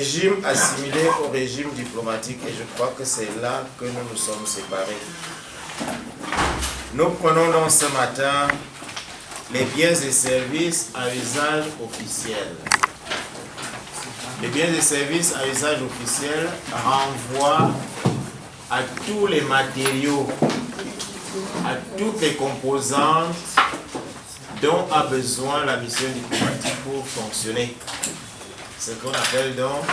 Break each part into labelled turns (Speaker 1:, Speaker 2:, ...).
Speaker 1: régime assimilé au régime diplomatique, et je crois que c'est là que nous nous sommes séparés. Nous prenons donc ce matin les biens et services à usage officiel. Les biens et services à usage officiel renvoient à tous les matériaux, à toutes les composantes dont a besoin la mission diplomatique pour fonctionner. Ce qu'on appelle donc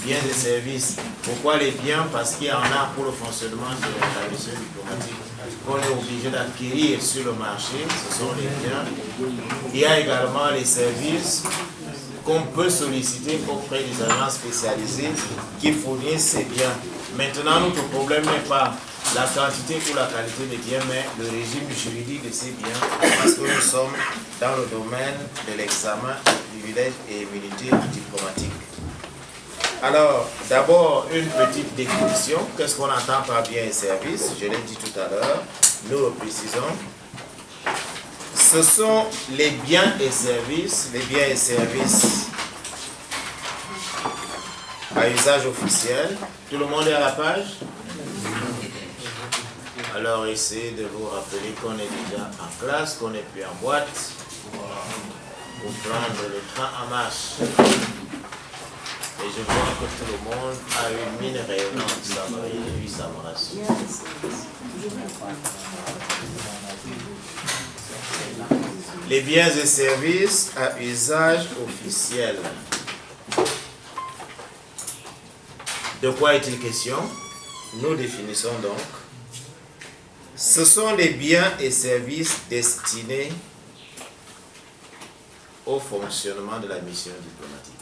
Speaker 1: biens et services. Pourquoi les biens? Parce qu'il y en a pour le fonctionnement de la mission diplomatique qu'on est obligé d'acquérir sur le marché, ce sont les biens. Il y a également les services qu'on peut solliciter auprès des agences spécialisées qui fournissent ces biens. Maintenant, notre problème n'est pas la quantité ou la qualité des biens, mais le régime juridique de ces biens, parce que nous sommes dans le domaine de l'examen des privilèges et immunités diplomatiques. Alors, d'abord, une petite définition. Qu'est-ce qu'on entend par biens et services? Je l'ai dit tout à l'heure, nous le précisons. Ce sont les biens et services à usage officiel. Tout le monde est à la page? Alors essayez de vous rappeler qu'on est déjà en classe, qu'on n'est plus en boîte, pour prendre le train en marche. Et je vois que tout le monde a une mine rayonnante, ça me rassure. Les biens et services à usage officiel. De quoi est-il question? Nous définissons donc. Ce sont des biens et services destinés au fonctionnement de la mission diplomatique.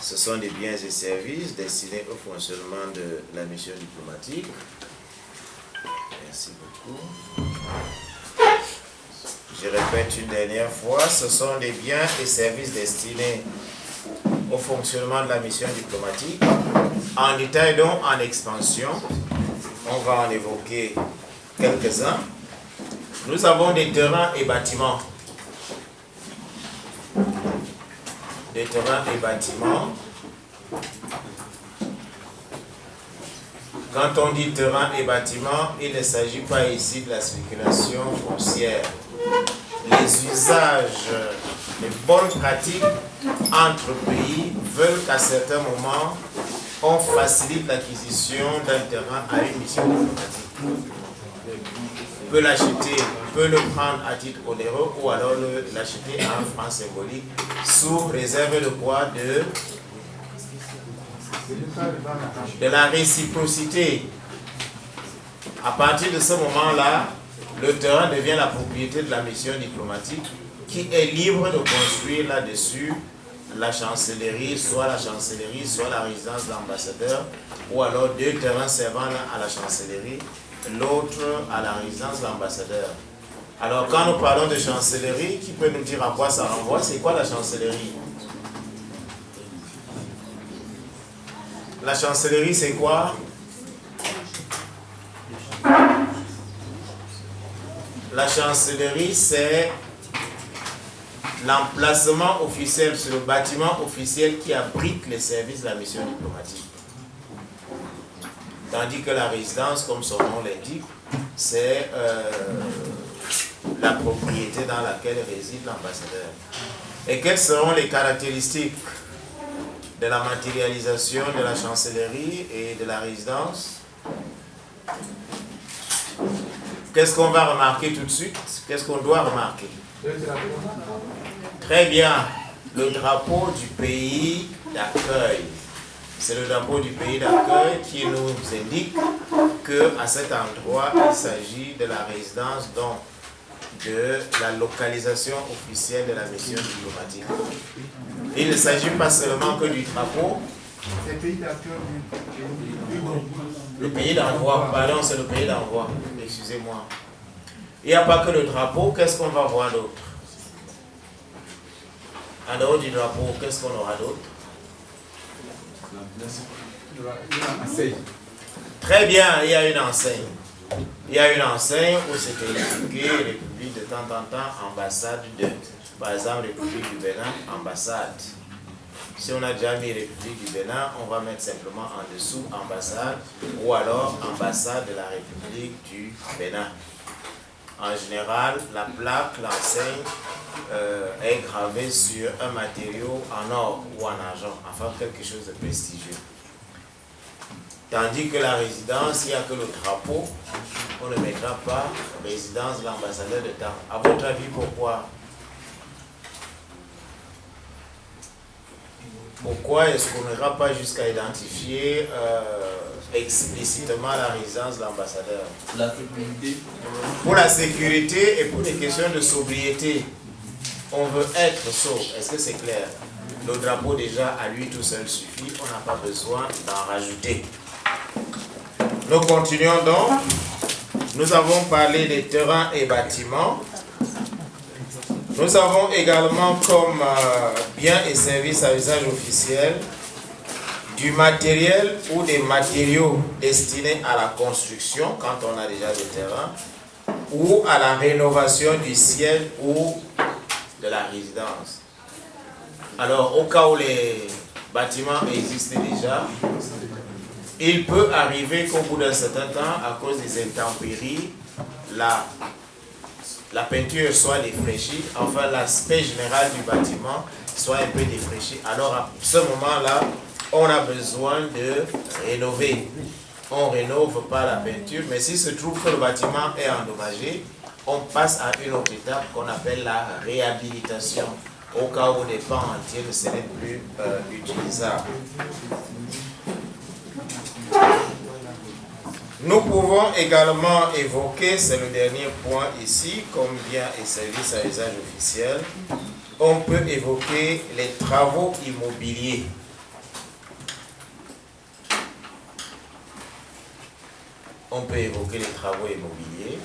Speaker 1: Ce sont des biens et services destinés au fonctionnement de la mission diplomatique. Merci beaucoup. Je répète une dernière fois, ce sont des biens et services destinés au fonctionnement de la mission diplomatique. En détail donc, en expansion, on va en évoquer quelques-uns. Nous avons des terrains et bâtiments. Des terrains et bâtiments. Quand on dit terrain et bâtiment, il ne s'agit pas ici de la spéculation foncière. Les usages, les bonnes pratiques entre pays veulent qu'à certains moments, on facilite l'acquisition d'un terrain à une mission diplomatique. On peut l'acheter, on peut le prendre à titre onéreux ou alors l'acheter à un franc symbolique sous réserve de quoi? De la réciprocité. À partir de ce moment-là, le terrain devient la propriété de la mission diplomatique qui est libre de construire là-dessus la chancellerie, soit la résidence de l'ambassadeur, ou alors deux terrains servant l'un à la chancellerie, l'autre à la résidence de l'ambassadeur. Alors quand nous parlons de chancellerie, qui peut nous dire à quoi ça renvoie? C'est quoi la chancellerie? La chancellerie, c'est quoi? La chancellerie, c'est l'emplacement officiel, c'est le bâtiment officiel qui abrite les services de la mission diplomatique. Tandis que la résidence, comme son nom l'indique, c'est la propriété dans laquelle réside l'ambassadeur. Et quelles seront les caractéristiques de la matérialisation de la chancellerie et de la résidence? Qu'est-ce qu'on va remarquer tout de suite? Qu'est-ce qu'on doit remarquer? Très bien, le drapeau du pays d'accueil. C'est le drapeau du pays d'accueil qui nous indique qu'à cet endroit, il s'agit de la résidence, donc de la localisation officielle de la mission diplomatique. Il ne s'agit pas seulement que du drapeau. Le pays d'envoi, pardon, c'est le pays d'envoi, excusez-moi. Il n'y a pas que le drapeau, qu'est-ce qu'on va voir d'autre? En dehors du drapeau, qu'est-ce qu'on aura d'autre? Très bien, il y a une enseigne. Il y a une enseigne où c'est indiqué République de temps en temps, ambassade de, par exemple, République du Bénin, ambassade. Si on a déjà mis République du Bénin, on va mettre simplement en dessous ambassade ou alors ambassade de la République du Bénin. En général, la plaque, l'enseigne est gravée sur un matériau en or ou en argent, enfin quelque chose de prestigieux. Tandis que la résidence, il n'y a que le drapeau, on ne mettra pas résidence de l'ambassadeur d'État. À votre avis, pourquoi? Pourquoi est-ce qu'on n'ira pas jusqu'à identifier explicitement la résidence de l'ambassadeur?
Speaker 2: La sécurité.
Speaker 1: Pour la sécurité et pour des questions de sobriété. On veut être sobre. Est-ce que c'est clair? Le drapeau déjà à lui tout seul suffit. On n'a pas besoin d'en rajouter. Nous continuons donc. Nous avons parlé des terrains et bâtiments. Nous avons également comme biens et services à usage officiel du matériel ou des matériaux destinés à la construction quand on a déjà des terrains ou à la rénovation du siège ou de la résidence. Alors, au cas où les bâtiments existaient déjà, il peut arriver qu'au bout d'un certain temps, à cause des intempéries, la peinture soit défraîchie, enfin l'aspect général du bâtiment soit un peu défraîchi. Alors à ce moment-là, on a besoin de rénover. On ne rénove pas la peinture, mais s'il se trouve que le bâtiment est endommagé, on passe à une autre étape qu'on appelle la réhabilitation, au cas où des pans entiers ne seraient plus utilisables. Nous pouvons également évoquer, c'est le dernier point ici, comme biens et services à usage officiel, on peut évoquer les travaux immobiliers. On peut évoquer les travaux immobiliers.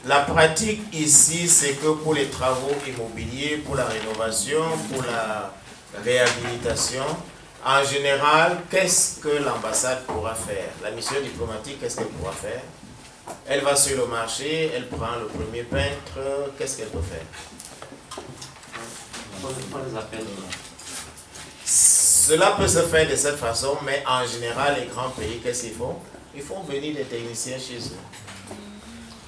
Speaker 1: La pratique ici, c'est que pour les travaux immobiliers, pour la rénovation, pour la réhabilitation, en général, qu'est-ce que l'ambassade pourra faire? La mission diplomatique, qu'est-ce qu'elle pourra faire? Elle va sur le marché, elle prend le premier peintre, qu'est-ce qu'elle peut faire? Cela peut se faire de cette façon, mais en général, les grands pays, qu'est-ce qu'ils font? Ils font venir des techniciens chez eux.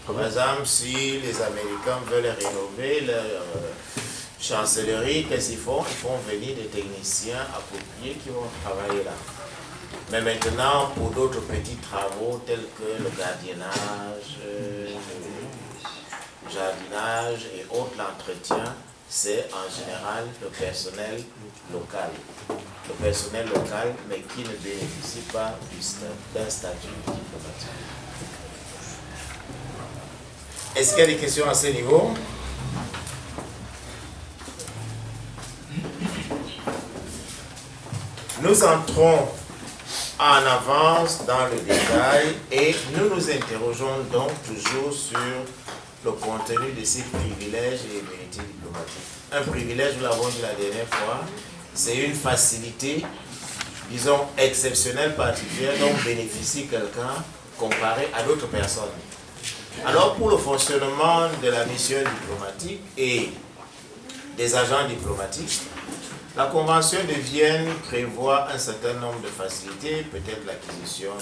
Speaker 1: Par exemple, si les Américains veulent rénover leur chancellerie, qu'est-ce qu'ils font? Ils font venir des techniciens appropriés qui vont travailler là. Mais maintenant, pour d'autres petits travaux tels que le gardiennage, le jardinage et autres, l'entretien, c'est en général le personnel local. Le personnel local, mais qui ne bénéficie pas d'un statut diplomatique. Est-ce qu'il y a des questions à ce niveau? Nous entrons en avance dans le détail et nous nous interrogeons donc toujours sur le contenu de ces privilèges et immunités diplomatiques. Un privilège, nous l'avons dit la dernière fois, c'est une facilité, disons, exceptionnelle, particulière, dont bénéficie quelqu'un comparé à d'autres personnes. Alors, pour le fonctionnement de la mission diplomatique et des agents diplomatiques, la Convention de Vienne prévoit un certain nombre de facilités, peut-être l'acquisition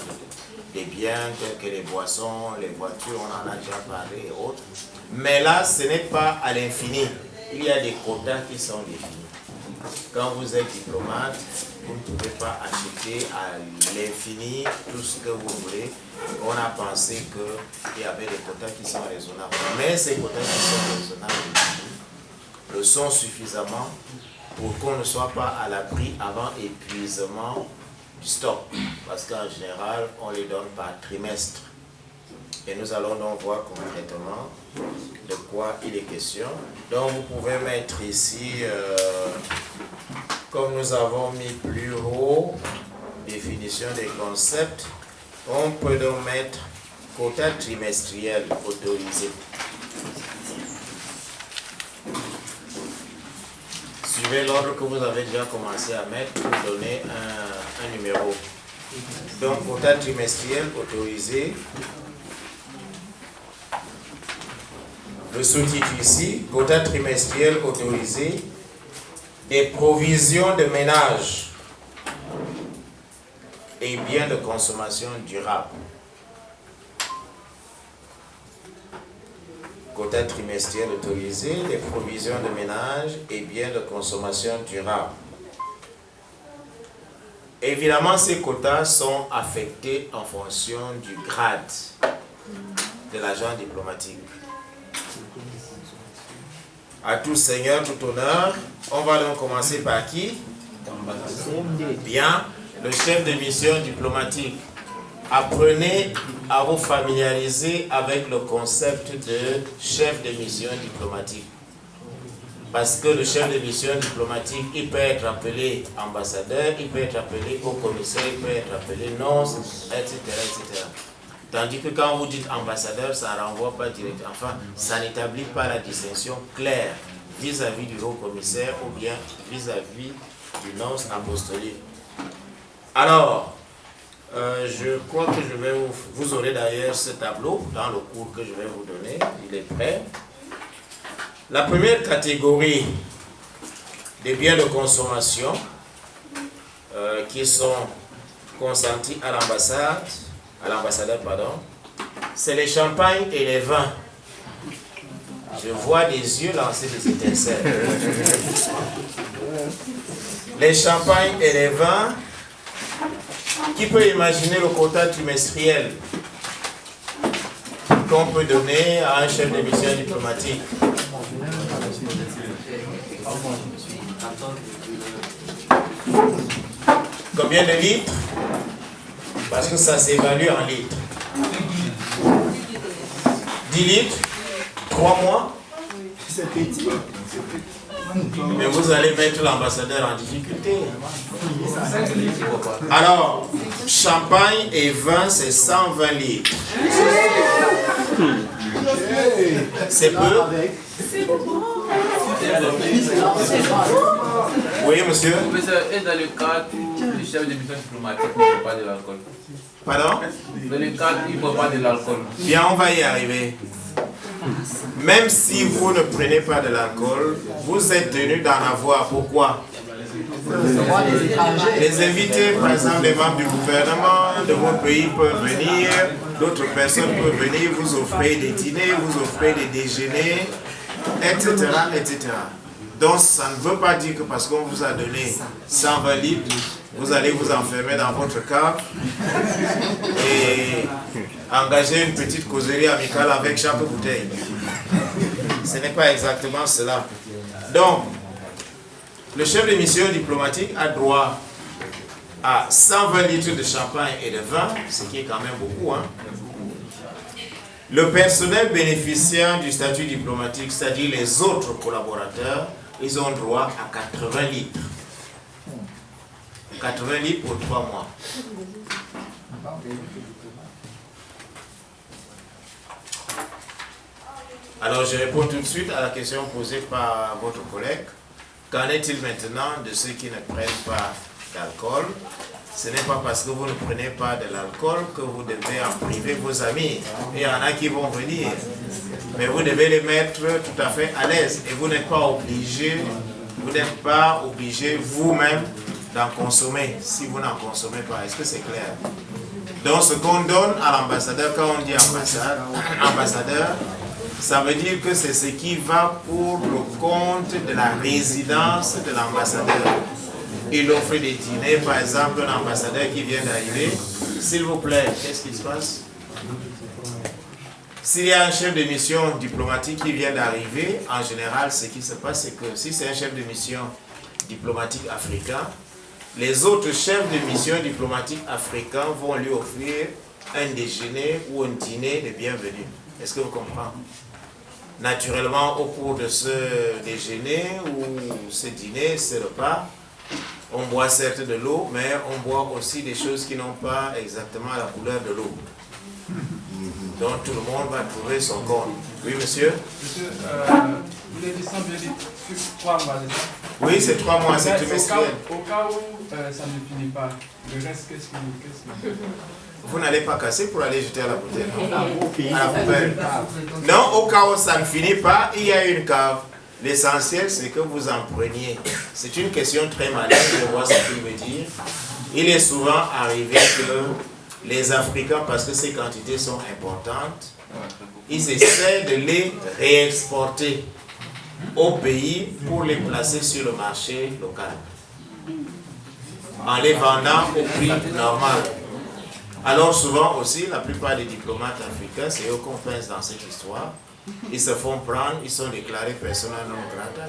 Speaker 1: des biens tels que les boissons, les voitures, on en a déjà parlé et autres. Mais là, ce n'est pas à l'infini. Il y a des quotas qui sont définis. Quand vous êtes diplomate, vous ne pouvez pas acheter à l'infini tout ce que vous voulez. On a pensé qu'il y avait des quotas qui sont raisonnables. Mais ces quotas qui sont raisonnables le sont suffisamment pour qu'on ne soit pas à l'abri avant épuisement du stock. Parce qu'en général, on les donne par trimestre. Et nous allons donc voir concrètement de quoi il est question. Donc vous pouvez mettre ici, comme nous avons mis plus haut, définition des concepts, on peut donc mettre quota trimestriel autorisé. Suivez l'ordre que vous avez déjà commencé à mettre pour donner un numéro. Donc quota trimestriel autorisé. le sous-titre ici, quota trimestriel autorisé, des provisions de ménage et biens de consommation durable. Quota trimestriel autorisé, des provisions de ménage et biens de consommation durable. Évidemment, ces quotas sont affectés en fonction du grade de l'agent diplomatique. À tout seigneur, tout honneur, on va donc commencer par qui? Bien, le chef de mission diplomatique. Apprenez à vous familiariser avec le concept de chef de mission diplomatique. Parce que le chef de mission diplomatique, il peut être appelé ambassadeur, il peut être appelé haut commissaire, il peut être appelé nonce, etc., etc. Tandis que quand vous dites ambassadeur, ça ne renvoie pas directement. Enfin, ça n'établit pas la distinction claire vis-à-vis du haut commissaire ou bien vis-à-vis du nonce apostolique. Alors, je crois que je vais vous aurez d'ailleurs ce tableau dans le cours que je vais vous donner. Il est prêt. La première catégorie des biens de consommation qui sont consentis à l'ambassadeur, c'est les champagnes et les vins. Je vois des yeux lancer des étincelles. Les champagnes et les vins. Qui peut imaginer le quota trimestriel qu'on peut donner à un chef de mission diplomatique? Combien de litres? Parce que ça s'évalue en litres. 10 litres? 3 mois? C'est petit. Mais vous allez mettre l'ambassadeur en difficulté. Alors, champagne et vin, c'est 120 litres. C'est peu? Oui, monsieur?
Speaker 2: Et dans le cadre du chef de mission diplomatique, il ne boit pas de l'alcool.
Speaker 1: Pardon?
Speaker 2: Dans le cadre, il ne boit pas de l'alcool.
Speaker 1: Bien, on va y arriver. Même si vous ne prenez pas de l'alcool, vous êtes tenu d'en avoir. Pourquoi? Les invités, par exemple, les membres du gouvernement de votre pays peuvent venir, d'autres personnes peuvent venir, vous offrez des dîners, vous offrez des déjeuners, etc., etc. Donc, ça ne veut pas dire que parce qu'on vous a donné 120 litres, vous allez vous enfermer dans votre cave et engager une petite causerie amicale avec chaque bouteille. Ce n'est pas exactement cela. Donc, le chef de mission diplomatique a droit à 120 litres de champagne et de vin, ce qui est quand même beaucoup. Hein? Le personnel bénéficiant du statut diplomatique, c'est-à-dire les autres collaborateurs, ils ont droit à 80 litres. 80 litres pour 3 mois. Alors je réponds tout de suite à la question posée par votre collègue. Qu'en est-il maintenant de ceux qui ne prennent pas d'alcool? Ce n'est pas parce que vous ne prenez pas de l'alcool que vous devez en priver vos amis. Il y en a qui vont venir. Mais vous devez les mettre tout à fait à l'aise. Et vous n'êtes pas obligé, vous-même d'en consommer si vous n'en consommez pas. Est-ce que c'est clair? Donc ce qu'on donne à l'ambassadeur, quand on dit ambassadeur, ça veut dire que c'est ce qui va pour le compte de la résidence de l'ambassadeur. Il offre des dîners, par exemple, un ambassadeur qui vient d'arriver. S'il vous plaît, qu'est-ce qui se passe? S'il y a un chef de mission diplomatique qui vient d'arriver, en général, ce qui se passe, c'est que si c'est un chef de mission diplomatique africain, les autres chefs de mission diplomatique africains vont lui offrir un déjeuner ou un dîner de bienvenue. Est-ce que vous comprenez? Naturellement, au cours de ce déjeuner ou ce dîner, ce repas, on boit certes de l'eau, mais on boit aussi des choses qui n'ont pas exactement la couleur de l'eau. Donc tout le monde va trouver son compte. Oui, monsieur?
Speaker 3: Monsieur, vous avez dit 100 litres sur 3 mois, c'est ça?
Speaker 1: Oui, c'est 3 mois, c'est trimestriel.
Speaker 3: Au cas où ça ne finit pas, le reste, qu'est-ce que
Speaker 1: vous n'allez pas casser pour aller jeter à la bouteille. À la poubelle. Non, au cas où ça ne finit pas, il y a une cave. L'essentiel, c'est que vous en preniez. C'est une question très malade, je vois ce qu'il veut dire. Il est souvent arrivé que les Africains, parce que ces quantités sont importantes, ils essaient de les réexporter au pays pour les placer sur le marché local, en les vendant au prix normal. Alors souvent aussi, la plupart des diplomates africains, c'est eux qu'on pince dans cette histoire. Ils se font prendre, ils sont déclarés persona non grata.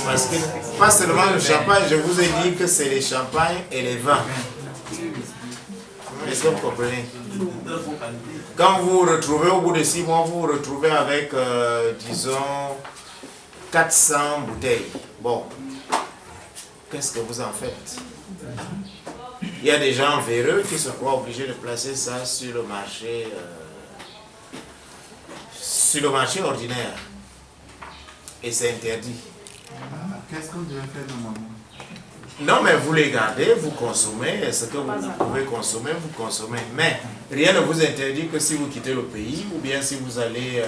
Speaker 1: Parce que, pas seulement le champagne, je vous ai dit que c'est les champagnes et les vins. Est-ce que vous comprenez? Quand vous vous retrouvez au bout de 6 mois, vous vous retrouvez avec, disons, 400 bouteilles. Bon, qu'est-ce que vous en faites? Il y a des gens véreux qui se croient obligés de placer ça sur le marché ordinaire. Et c'est interdit.
Speaker 4: Qu'est-ce qu'on devait faire normalement?
Speaker 1: Non, mais vous les gardez, vous consommez, ce que vous pouvez consommer, vous consommez. Mais rien ne vous interdit que si vous quittez le pays, ou bien si vous allez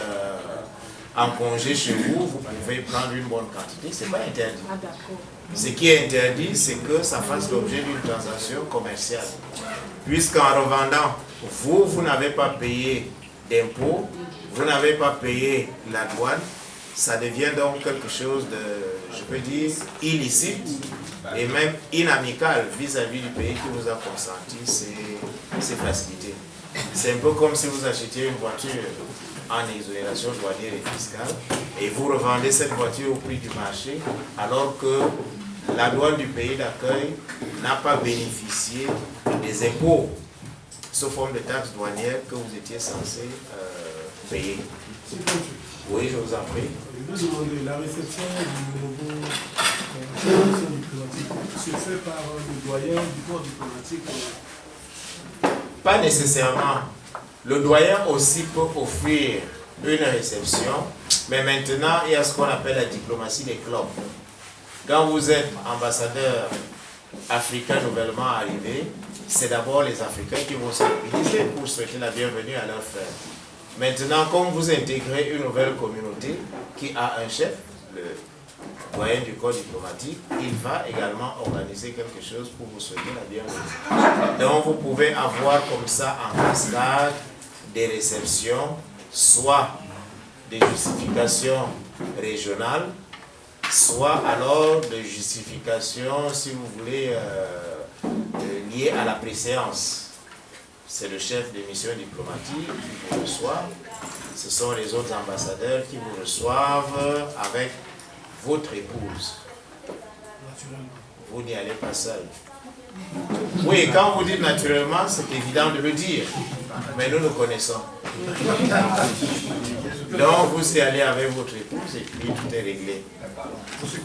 Speaker 1: en congé chez vous, vous pouvez prendre une bonne quantité, ce n'est pas interdit. Ce qui est interdit, c'est que ça fasse l'objet d'une transaction commerciale. Puisqu'en revendant, vous n'avez pas payé d'impôts, vous n'avez pas payé la douane, ça devient donc quelque chose de, je peux dire, illicite et même inamical vis-à-vis du pays qui vous a consenti ces facilités. C'est un peu comme si vous achetiez une voiture en exonération douanière et fiscale et vous revendez cette voiture au prix du marché alors que la douane du pays d'accueil n'a pas bénéficié des impôts sous forme de taxes douanières que vous étiez censé payer. Oui, je vous en prie.
Speaker 5: Je veux demander, la réception du nouveau mission diplomatique se fait par le doyen du corps diplomatique?
Speaker 1: Pas nécessairement. Le doyen aussi peut offrir une réception, mais maintenant il y a ce qu'on appelle la diplomatie des clubs. Quand vous êtes ambassadeur africain nouvellement arrivé, c'est d'abord les Africains qui vont se mobiliser pour souhaiter la bienvenue à leurs frères. Maintenant, comme vous intégrez une nouvelle communauté qui a un chef, le doyen du corps diplomatique, il va également organiser quelque chose pour vous souhaiter la bienvenue. Donc vous pouvez avoir comme ça en cascade des réceptions, soit des justifications régionales, soit alors des justifications, si vous voulez, liées à la préséance. C'est le chef des missions diplomatiques qui vous reçoit. Ce sont les autres ambassadeurs qui vous reçoivent avec votre épouse. Vous n'y allez pas seul. Oui, quand vous dites naturellement, c'est évident de le dire. Mais nous le connaissons. Donc vous y allez avec votre épouse et puis tout est réglé.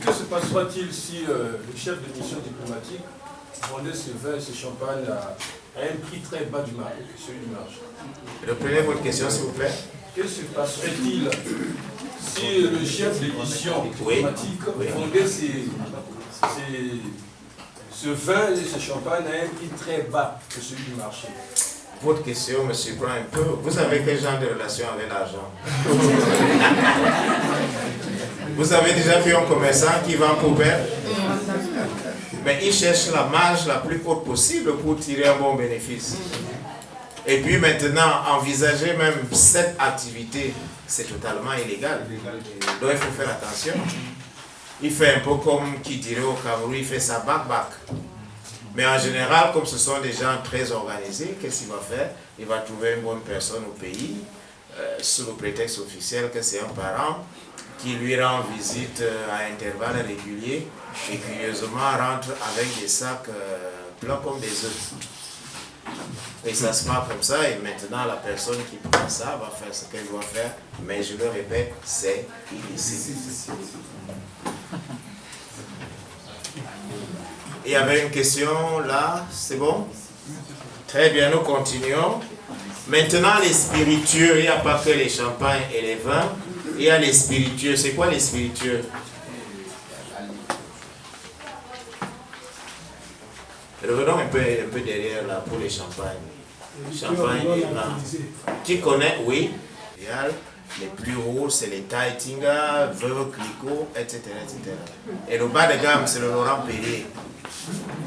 Speaker 5: Que se passera-t-il si le chef de mission diplomatique vendait ses vins, ses champagnes à un prix très bas du marché, celui du marché?
Speaker 1: Reprenez votre question s'il vous plaît.
Speaker 5: Que se passerait-il si le chef de mission diplomatique vendait ce vin et ce champagne à un prix très bas que celui du marché?
Speaker 1: Votre question me surprend un peu. Vous avez quel genre de relation avec l'argent? Vous avez déjà vu un commerçant qui vend pour perdre? Mais il cherche la marge la plus haute possible pour tirer un bon bénéfice. Et puis maintenant, envisager même cette activité, c'est totalement illégal. Donc il faut faire attention. Il fait un peu comme qui dirait au Cameroun, il fait sa bac-bac. Mais en général, comme ce sont des gens très organisés, qu'est-ce qu'il va faire? Il va trouver une bonne personne au pays, sous le prétexte officiel que c'est un parent, qui lui rend visite à intervalles réguliers et curieusement rentre avec des sacs pleins comme des œufs. Et ça se passe comme ça, et maintenant la personne qui prend ça va faire ce qu'elle doit faire, mais je le répète, c'est illicite. Il y avait une question là, c'est bon? Très bien, nous continuons. Maintenant les spiritueux, il n'y a pas que les champagnes et les vins, il y a les spiritueux. C'est quoi les spiritueux? Revenons un peu derrière là pour les champagnes. Champagne Iran. Qui connaît, oui. Les plus rouges, c'est les Taïtinga, Veuve Clicquot, etc., etc. Et le bas de gamme, c'est le Laurent Perrier.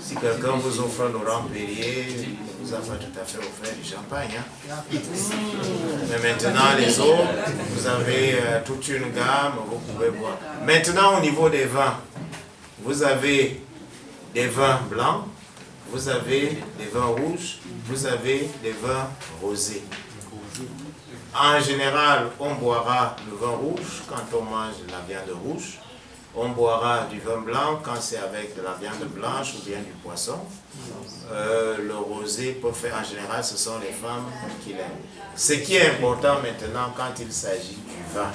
Speaker 1: Si quelqu'un vous offre un Laurent Perrier, il ne vous a pas tout à fait offert du champagne. Hein. Mais maintenant, les autres, vous avez toute une gamme, vous pouvez boire. Maintenant, au niveau des vins, vous avez des vins blancs, vous avez des vins rouges, vous avez des vins rosés. En général, on boira le vin rouge quand on mange de la viande rouge. On boira du vin blanc quand c'est avec de la viande blanche ou bien du poisson. Le rosé peut faire, en général, ce sont les femmes qui l'aiment. Ce qui est important maintenant quand il s'agit du vin,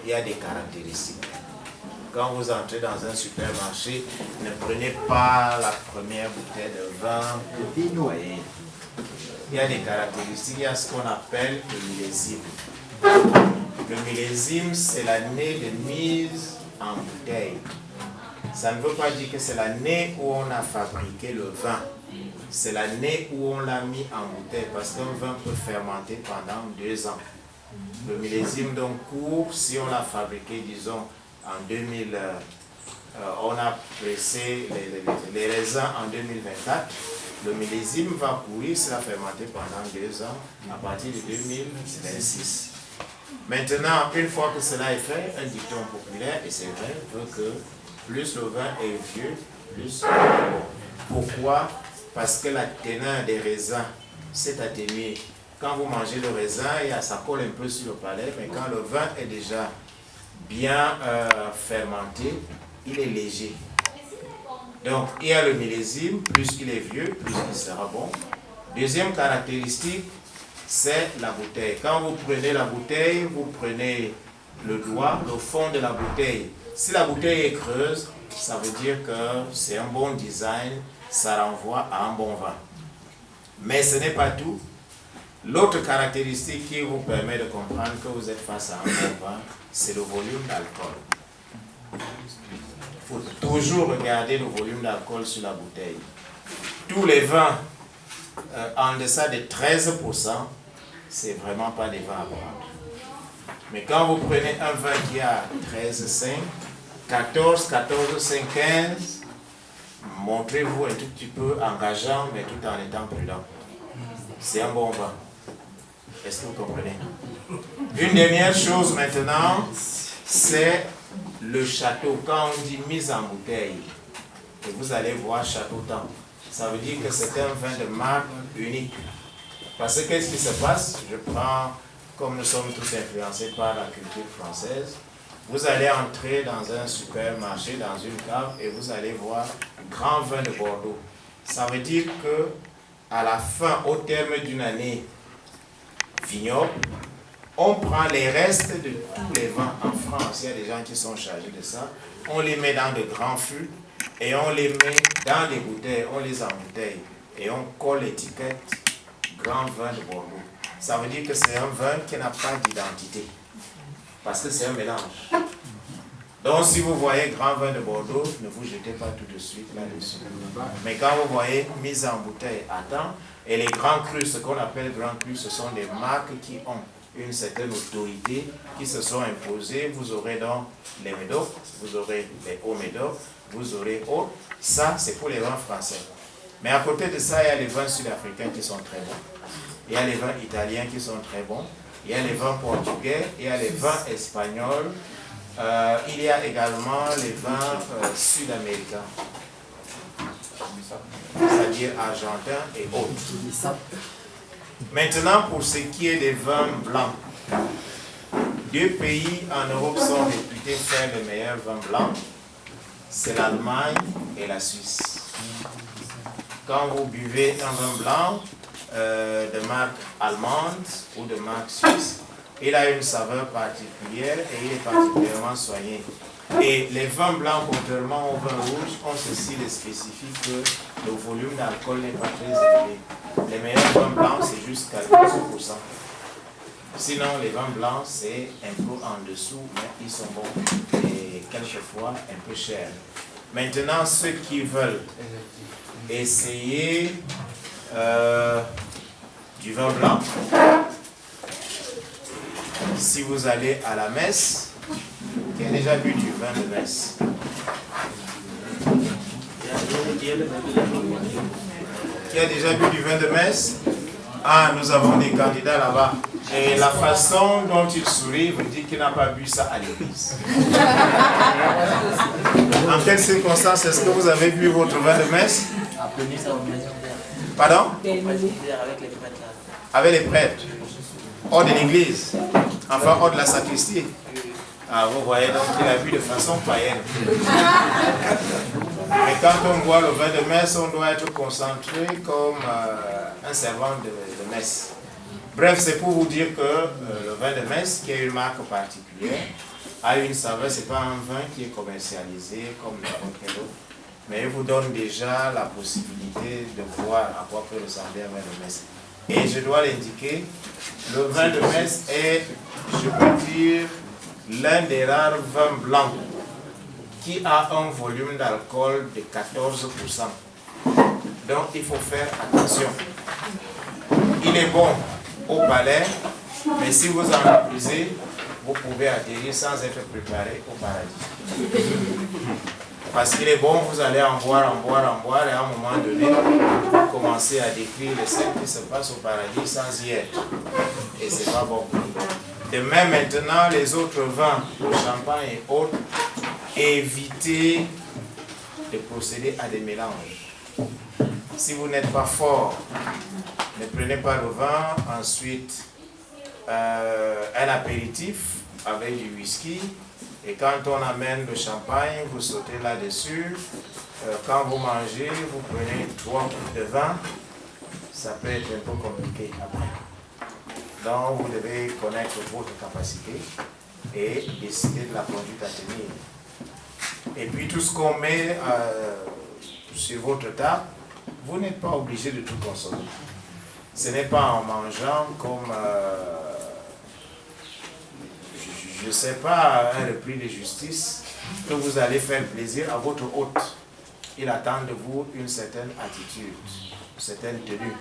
Speaker 1: il y a des caractéristiques. Quand vous entrez dans un supermarché, ne prenez pas la première bouteille de vin que vous voyez. Il y a des caractéristiques, il y a ce qu'on appelle le millésime. Le millésime, c'est l'année de mise en bouteille. Ça ne veut pas dire que c'est l'année où on a fabriqué le vin. C'est l'année où on l'a mis en bouteille, parce qu'un vin peut fermenter pendant 2 ans. Le millésime donc court, si on l'a fabriqué, disons, en 2000, on a pressé les raisins en 2024, le millésime va courir, sera fermenté pendant 2 ans, à partir de 2026. Maintenant, une fois que cela est fait, un dicton populaire, et c'est vrai, veut que plus le vin est vieux, plus il est bon. Pourquoi? Parce que la teneur des raisins s'est atténuée. Quand vous mangez le raisin, ça colle un peu sur le palais, mais quand le vin est déjà bien fermenté, il est léger. Donc, il y a le millésime, plus il est vieux, plus il sera bon. Deuxième caractéristique, c'est la bouteille. Quand vous prenez la bouteille, vous prenez le doigt, le fond de la bouteille. Si la bouteille est creuse, ça veut dire que c'est un bon design, ça renvoie à un bon vin. Mais ce n'est pas tout. L'autre caractéristique qui vous permet de comprendre que vous êtes face à un bon vin, c'est le volume d'alcool. Il faut toujours regarder le volume d'alcool sur la bouteille. Tous les vins en deçà de 13%, c'est vraiment pas des vins à prendre. Mais quand vous prenez un vin qui a 13,5, 14, 5, 15, montrez-vous un tout petit peu engageant, mais tout en étant prudent. C'est un bon vin. Est-ce que vous comprenez? Une dernière chose maintenant, c'est le château. Quand on dit mise en bouteille, et vous allez voir château temps, ça veut dire que c'est un vin de marque unique. Parce que qu'est-ce qui se passe? Je prends, comme nous sommes tous influencés par la culture française, vous allez entrer dans un supermarché, dans une cave, et vous allez voir grand vin de Bordeaux. Ça veut dire que à la fin, au terme d'une année vignoble, on prend les restes de tous les vins en France. Il y a des gens qui sont chargés de ça. On les met dans de grands fûts et on les met dans des bouteilles, on les embouteille et on colle l'étiquette grand vin de Bordeaux. Ça veut dire que c'est un vin qui n'a pas d'identité parce que c'est un mélange. Donc si vous voyez grand vin de Bordeaux, ne vous jetez pas tout de suite là-dessus. Mais quand vous voyez mise en bouteille à temps, et les grands crus, ce qu'on appelle grands crus, ce sont des marques qui ont une certaine autorité, qui se sont imposées. Vous aurez donc les Médocs, vous aurez les Hauts-Médocs, vous aurez autres. Ça, c'est pour les vins français. Mais à côté de ça, il y a les vins sud-africains qui sont très bons. Il y a les vins italiens qui sont très bons. Il y a les vins portugais, il y a les vins espagnols. Il y a également les vins sud-américains, c'est-à-dire argentins et autres. Maintenant, pour ce qui est des vins blancs, 2 pays en Europe sont réputés faire les meilleurs vins blancs, c'est l'Allemagne et la Suisse. Quand vous buvez un vin blanc de marque allemande ou de marque suisse, il a une saveur particulière et il est particulièrement soigné. Et les vins blancs, contrairement aux vins rouges, ont ceci de spécifique que le volume d'alcool n'est pas très élevé. Les meilleurs vins blancs, c'est jusqu'à 12%. Sinon, les vins blancs, c'est un peu en dessous, mais ils sont bons et quelquefois un peu chers. Maintenant, ceux qui veulent essayer du vin blanc. Si vous allez à la messe, qui a déjà bu du vin de messe? Qui a déjà bu du vin de messe? Ah, nous avons des candidats là-bas. Et la façon dont il sourit vous dit qu'il n'a pas bu ça à l'église. En quelles circonstances est-ce que vous avez bu votre vin de messe? Pardon? Avec les prêtres. Hors de l'église. Enfin, hors de la sacristie. Ah, vous voyez, donc il a bu de façon païenne. Mais quand on boit le vin de messe, on doit être concentré comme un servant de messe. Bref, c'est pour vous dire que le vin de messe, qui est une marque particulière, a une saveur. Ce n'est pas un vin qui est commercialisé comme n'importe quel autre, mais il vous donne déjà la possibilité de voir à quoi peut ressembler un vin de messe. Et je dois l'indiquer, le vin de messe est, je peux dire, l'un des rares vins blancs qui a un volume d'alcool de 14%. Donc il faut faire attention. Il est bon au palais, mais si vous en abusez, vous pouvez atterrir sans être préparé au paradis. Parce qu'il est bon, vous allez en boire, et à un moment donné, vous commencez à décrire les scènes qui se passent au paradis sans y être. Et c'est pas bon. De même maintenant, les autres vins, le champagne et autres, évitez de procéder à des mélanges. Si vous n'êtes pas fort, ne prenez pas le vin, ensuite un apéritif avec du whisky, et quand on amène le champagne, vous sautez là-dessus. Quand vous mangez, vous prenez 3 coups de vin, ça peut être un peu compliqué après. Donc vous devez connaître votre capacité et décider de la conduite à tenir. Et puis tout ce qu'on met sur votre table, vous n'êtes pas obligé de tout consommer. Ce n'est pas en mangeant comme, je ne sais pas, un repris de justice que vous allez faire plaisir à votre hôte. Il attend de vous une certaine attitude, une certaine tenue.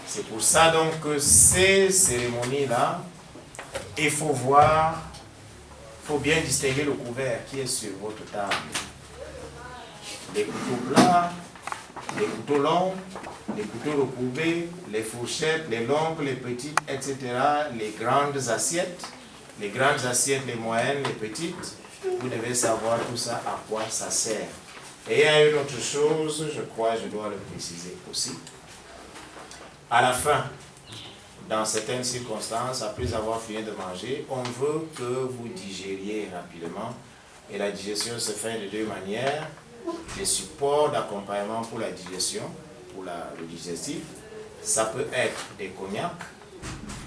Speaker 1: C'est pour ça donc que ces cérémonies-là, il faut voir, il faut bien distinguer le couvert qui est sur votre table. Les couteaux plats, les couteaux longs, les couteaux recourbés, les fourchettes, les longues, les petites, etc. Les grandes assiettes, les moyennes, les petites. Vous devez savoir tout ça, à quoi ça sert. Et il y a une autre chose, je crois, je dois le préciser aussi. À la fin, dans certaines circonstances, après avoir fini de manger, on veut que vous digériez rapidement. Et la digestion se fait de deux manières. Des supports d'accompagnement pour la digestion, pour le digestif. Ça peut être des cognacs,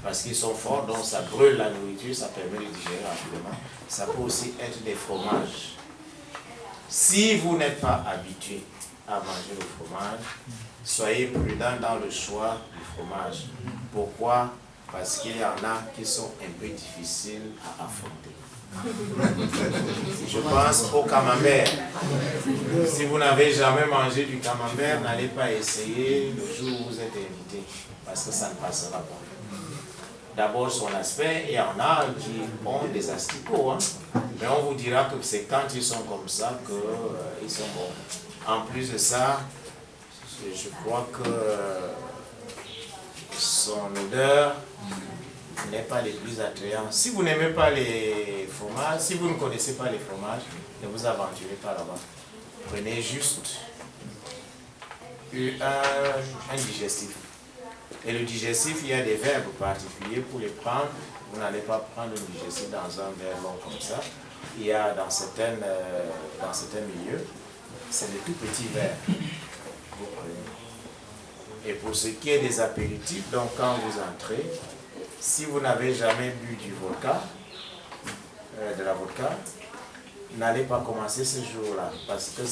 Speaker 1: parce qu'ils sont forts, donc ça brûle la nourriture, ça permet de digérer rapidement. Ça peut aussi être des fromages. Si vous n'êtes pas habitué à manger le fromage, soyez prudent dans le choix du fromage. Pourquoi? Parce qu'il y en a qui sont un peu difficiles à affronter. Je pense au camembert. Si vous n'avez jamais mangé du camembert, n'allez pas essayer le jour où vous êtes invité, parce que ça ne passera pas. D'abord son aspect, il y en a qui ont des asticots, hein. Mais on vous dira que c'est quand ils sont comme ça qu'ils sont bons. En plus de ça, je crois que son odeur n'est pas les plus attrayantes. Si vous n'aimez pas les fromages, si vous ne connaissez pas les fromages, ne vous aventurez pas là-bas. Prenez juste un digestif. Et le digestif, il y a des verbes particuliers pour les prendre. Vous n'allez pas prendre un digestif dans un verre long comme ça. Il y a dans certains milieux, c'est des tout petits verres. Vous prenez. Et pour ce qui est des apéritifs, donc quand vous entrez, si vous n'avez jamais bu du vodka, de la vodka, n'allez pas commencer ce jour-là, parce que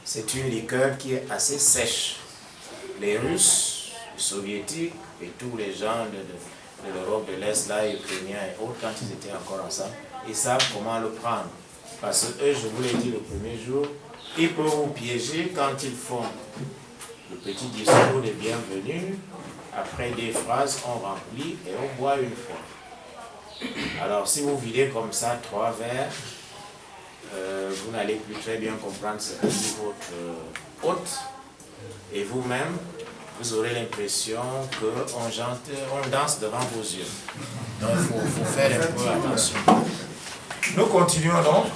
Speaker 1: c'est une liqueur qui est assez sèche. Les Russes, les Soviétiques et tous les gens de l'Europe de l'Est, là, Ukrainiens et autres, quand ils étaient encore ensemble, ils savent comment le prendre. Parce que eux, je vous l'ai dit le premier jour, Ils peuvent vous piéger quand ils font le petit discours de bienvenue. Après des phrases, on remplit et on boit une fois. Alors, si vous videz comme ça 3 verres, vous n'allez plus très bien comprendre ce que dit votre hôte. Et vous-même, vous aurez l'impression qu'on danse devant vos yeux. Donc, il faut faire un peu attention. Nous continuons donc.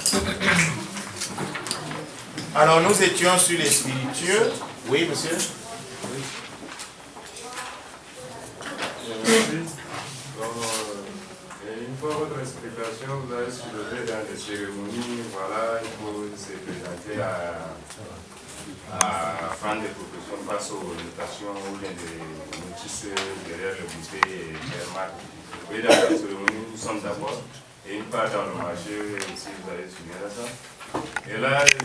Speaker 1: Alors, nous étions sur les spiritueux. Oui, monsieur? Oui.
Speaker 6: Une fois votre explication, vous avez soulevé dans les cérémonies, voilà, il faut se présenter à prendre des propositions face aux notations ou bien des notices derrière le bouquet et faire marque. Oui, dans la cérémonie, nous sommes d'accord. Et une part dans le marché, si vous avez suivi ça. Et là, je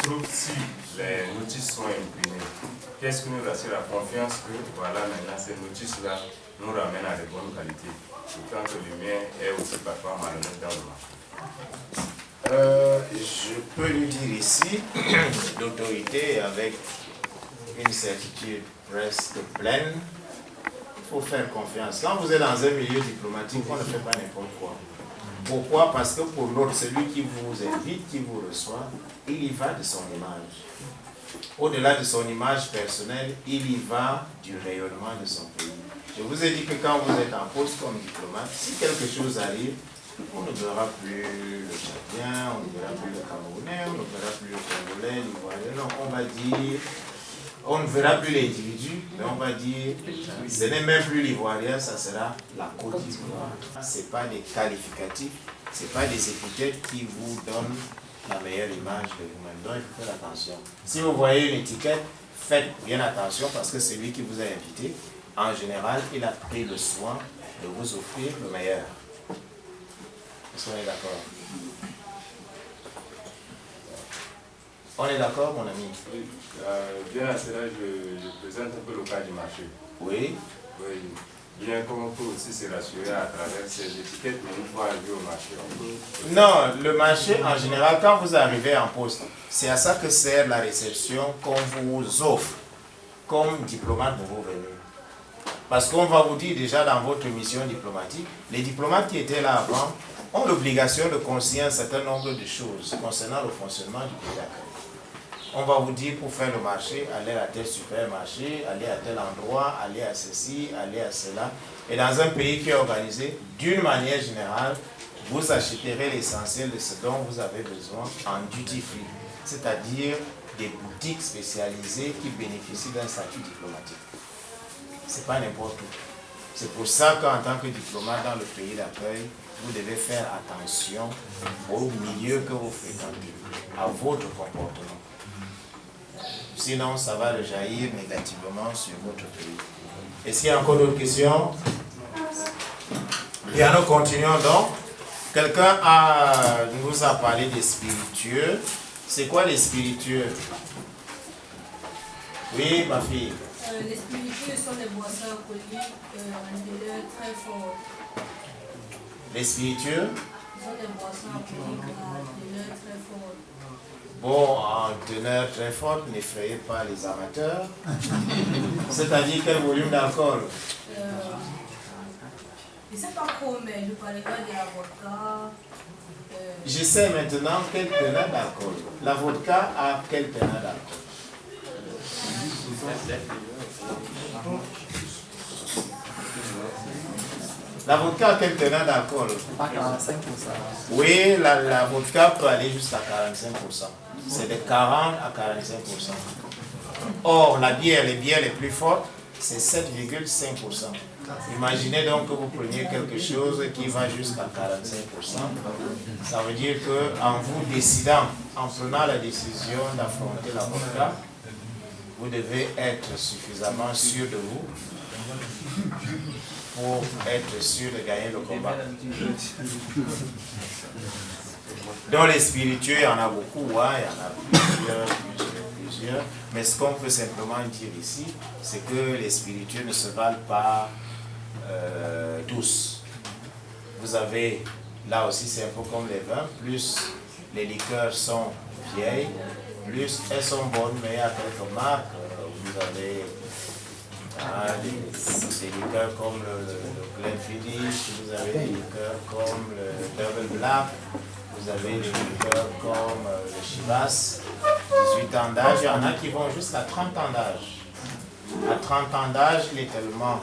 Speaker 6: trouve si les notices sont imprimées, qu'est-ce qui nous rassure la confiance que, voilà, maintenant, ces notices-là nous ramènent à de bonnes qualités. D'autant que le mien est aussi parfois malhonnête dans le marché.
Speaker 1: Je peux lui dire ici, d'autorité avec une certitude presque pleine, il faut faire confiance. Quand vous êtes dans un milieu diplomatique, on ne fait pas n'importe quoi. Pourquoi? Parce que pour l'autre, celui qui vous invite, qui vous reçoit, il y va de son image. Au-delà de son image personnelle, il y va du rayonnement de son pays. Je vous ai dit que quand vous êtes en poste comme diplomate, si quelque chose arrive, on ne verra plus le Tchadien, on ne verra plus le Camerounais, on ne verra plus le Congolais, l'Ivoirien. Non, on va dire, on ne verra plus l'individu, mais on va dire, ce n'est même plus l'Ivoirien, ça sera la Côte d'Ivoire. Ce n'est pas des qualificatifs, ce n'est pas des épithètes qui vous donnent la meilleure image de vous-même. Donc il faut faire attention. Si vous voyez une étiquette, faites bien attention parce que celui qui vous a invité, en général, il a pris le soin de vous offrir le meilleur. Est-ce qu'on est d'accord? On est d'accord, mon ami?
Speaker 6: Oui. Bien à cela, je présente un peu le cas du marché.
Speaker 1: Oui.
Speaker 6: Oui. Bien qu'on peut aussi se rassurer à travers ces étiquettes, mais une fois arrivé au marché, on peut...
Speaker 1: Non, le marché, en général, quand vous arrivez en poste, c'est à ça que sert la réception qu'on vous offre comme diplomate de vos venus. Parce qu'on va vous dire déjà dans votre mission diplomatique, les diplomates qui étaient là avant ont l'obligation de conseiller un certain nombre de choses concernant le fonctionnement du pays d'accueil. On va vous dire pour faire le marché, allez à tel supermarché, allez à tel endroit, allez à ceci, allez à cela. Et dans un pays qui est organisé, d'une manière générale, vous achèterez l'essentiel de ce dont vous avez besoin en duty free, c'est-à-dire des boutiques spécialisées qui bénéficient d'un statut diplomatique. Ce n'est pas n'importe où. C'est pour ça qu'en tant que diplomate dans le pays d'accueil, vous devez faire attention au milieu que vous fréquentez, à votre comportement. Sinon, ça va rejaillir négativement sur votre pays. Est-ce qu'il y a encore d'autres questions? Bien, nous continuons donc. Quelqu'un nous a parlé des spiritueux. C'est quoi les spiritueux? Oui, ma fille.
Speaker 7: Les spiritueux sont des boissons alcooliques en teneur très forte.
Speaker 1: Les spiritueux?
Speaker 7: Ils sont des boissons alcooliques en teneur très forte.
Speaker 1: Bon, en teneur très forte, n'effrayez pas les amateurs. C'est-à-dire quel volume d'alcool?
Speaker 7: Je ne sais pas trop, mais je parlerai de la vodka.
Speaker 1: Je sais maintenant quelle teneur d'alcool. La vodka a quelle teneur d'alcool? La vodka a quelle teneur d'alcool?
Speaker 3: Pas 45%.
Speaker 1: Oui, la vodka peut aller jusqu'à 45%. C'est de 40 à 45%. Or, les bières les plus fortes, c'est 7,5%. Imaginez donc que vous preniez quelque chose qui va jusqu'à 45%. Ça veut dire qu'en vous décidant, en prenant la décision d'affronter la vodka, vous devez être suffisamment sûr de vous pour être sûr de gagner le combat. Dans les spiritueux, il y en a beaucoup, hein, il y en a plusieurs. Mais ce qu'on peut simplement dire ici, c'est que les spiritueux ne se valent pas tous. Vous avez, là aussi c'est un peu comme les vins, plus les liqueurs sont vieilles, plus, elles sont bonnes, mais il y a quelques marques. Vous avez des liqueurs comme le Glenfiddich, vous avez des liqueurs comme le Double Black, vous avez des liqueurs comme le Chivas, 18 ans d'âge. Il y en a qui vont jusqu'à 30 ans d'âge. À 30 ans d'âge, il est tellement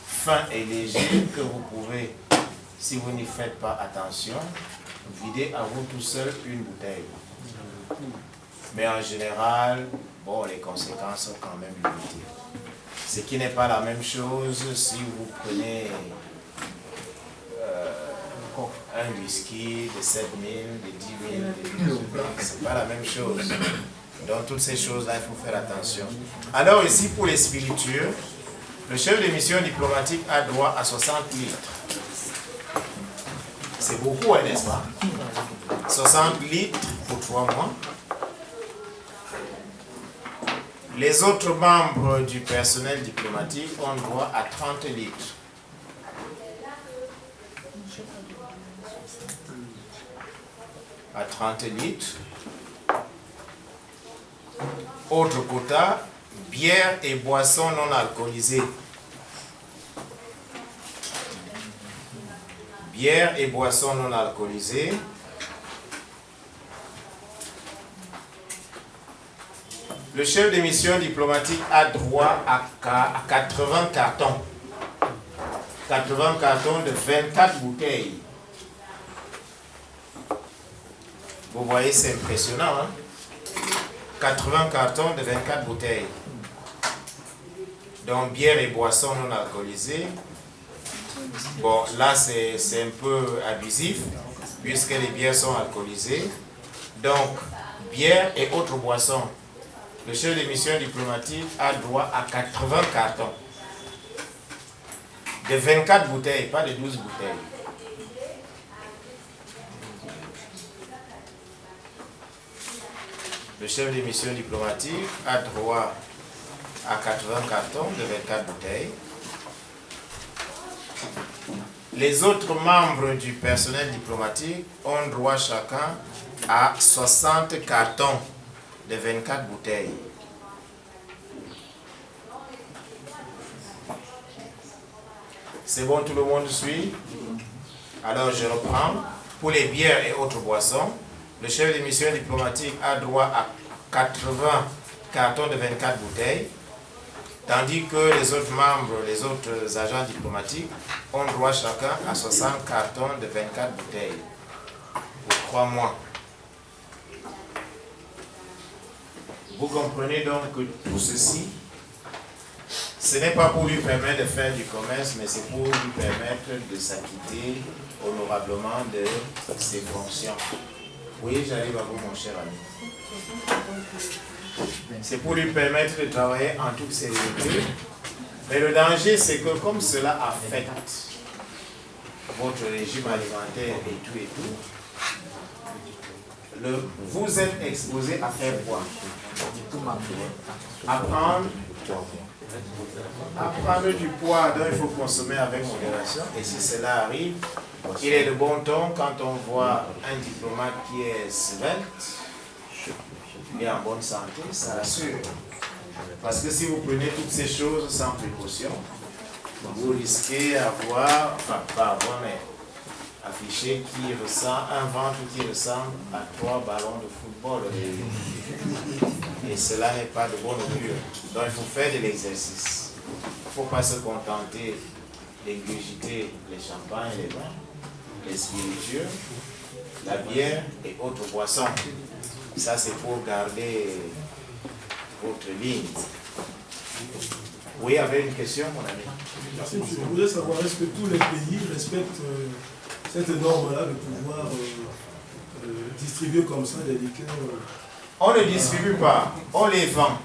Speaker 1: fin et léger que vous pouvez, si vous n'y faites pas attention, vider à vous tout seul une bouteille. Mais en général, bon, les conséquences sont quand même limitées. Ce qui n'est pas la même chose si vous prenez un whisky de 7 000, de 10 000, de 12 000, c'est pas la même chose. Donc toutes ces choses-là, il faut faire attention. Alors ici, pour les spiritueux, le chef de mission diplomatique a droit à 60 litres. C'est beaucoup, hein, n'est-ce pas? 60 litres pour 3 mois. Les autres membres du personnel diplomatique ont droit à 30 litres. À 30 litres. Autre quota, bière et boissons non alcoolisées. Bière et boissons non alcoolisées. Le chef de mission diplomatique a droit à 80 cartons. 80 cartons de 24 bouteilles. Vous voyez, c'est impressionnant, hein? 80 cartons de 24 bouteilles. Donc, bière et boissons non alcoolisées. Bon, là, c'est un peu abusif, puisque les bières sont alcoolisées. Donc, bière et autres boissons. Le chef de mission diplomatique a droit à 80 cartons. De 24 bouteilles, pas de 12 bouteilles. Le chef de mission diplomatique a droit à 80 cartons de 24 bouteilles. Les autres membres du personnel diplomatique ont droit chacun à 60 cartons de 24 bouteilles. C'est bon, tout le monde suit? Alors je reprends. Pour les bières et autres boissons, le chef de mission diplomatique a droit à 80 cartons de 24 bouteilles, tandis que les autres membres, les autres agents diplomatiques ont droit chacun à 60 cartons de 24 bouteilles pour 3 mois. Vous comprenez donc que tout ceci, ce n'est pas pour lui permettre de faire du commerce, mais c'est pour lui permettre de s'acquitter honorablement de ses fonctions. Oui, j'arrive à vous, mon cher ami. C'est pour lui permettre de travailler en toute sérénité. Mais le danger, c'est que comme cela affecte votre régime alimentaire et tout, vous êtes exposé à faire quoi? À prendre du poids, donc il faut consommer avec modération. Et si cela arrive, il est de bon ton quand on voit un diplomate qui est svelte et en bonne santé, ça rassure. Parce que si vous prenez toutes ces choses sans précaution, vous risquez d'avoir, enfin pas avoir, mais afficher qui ressemble, un ventre qui ressemble à 3 ballons de football. Et cela n'est pas de bonne augure. Donc il faut faire de l'exercice. Il ne faut pas se contenter d'ingurgiter les champagnes, les vins, les spiritueux, la bière et autres boissons. Ça, c'est pour garder votre ligne. Oui, avec une question, mon ami.
Speaker 8: Merci, monsieur. Je voudrais savoir, est-ce que tous les pays respectent cette norme-là de pouvoir distribuer comme ça des liqueurs?
Speaker 1: On ne distribue pas, on les vend.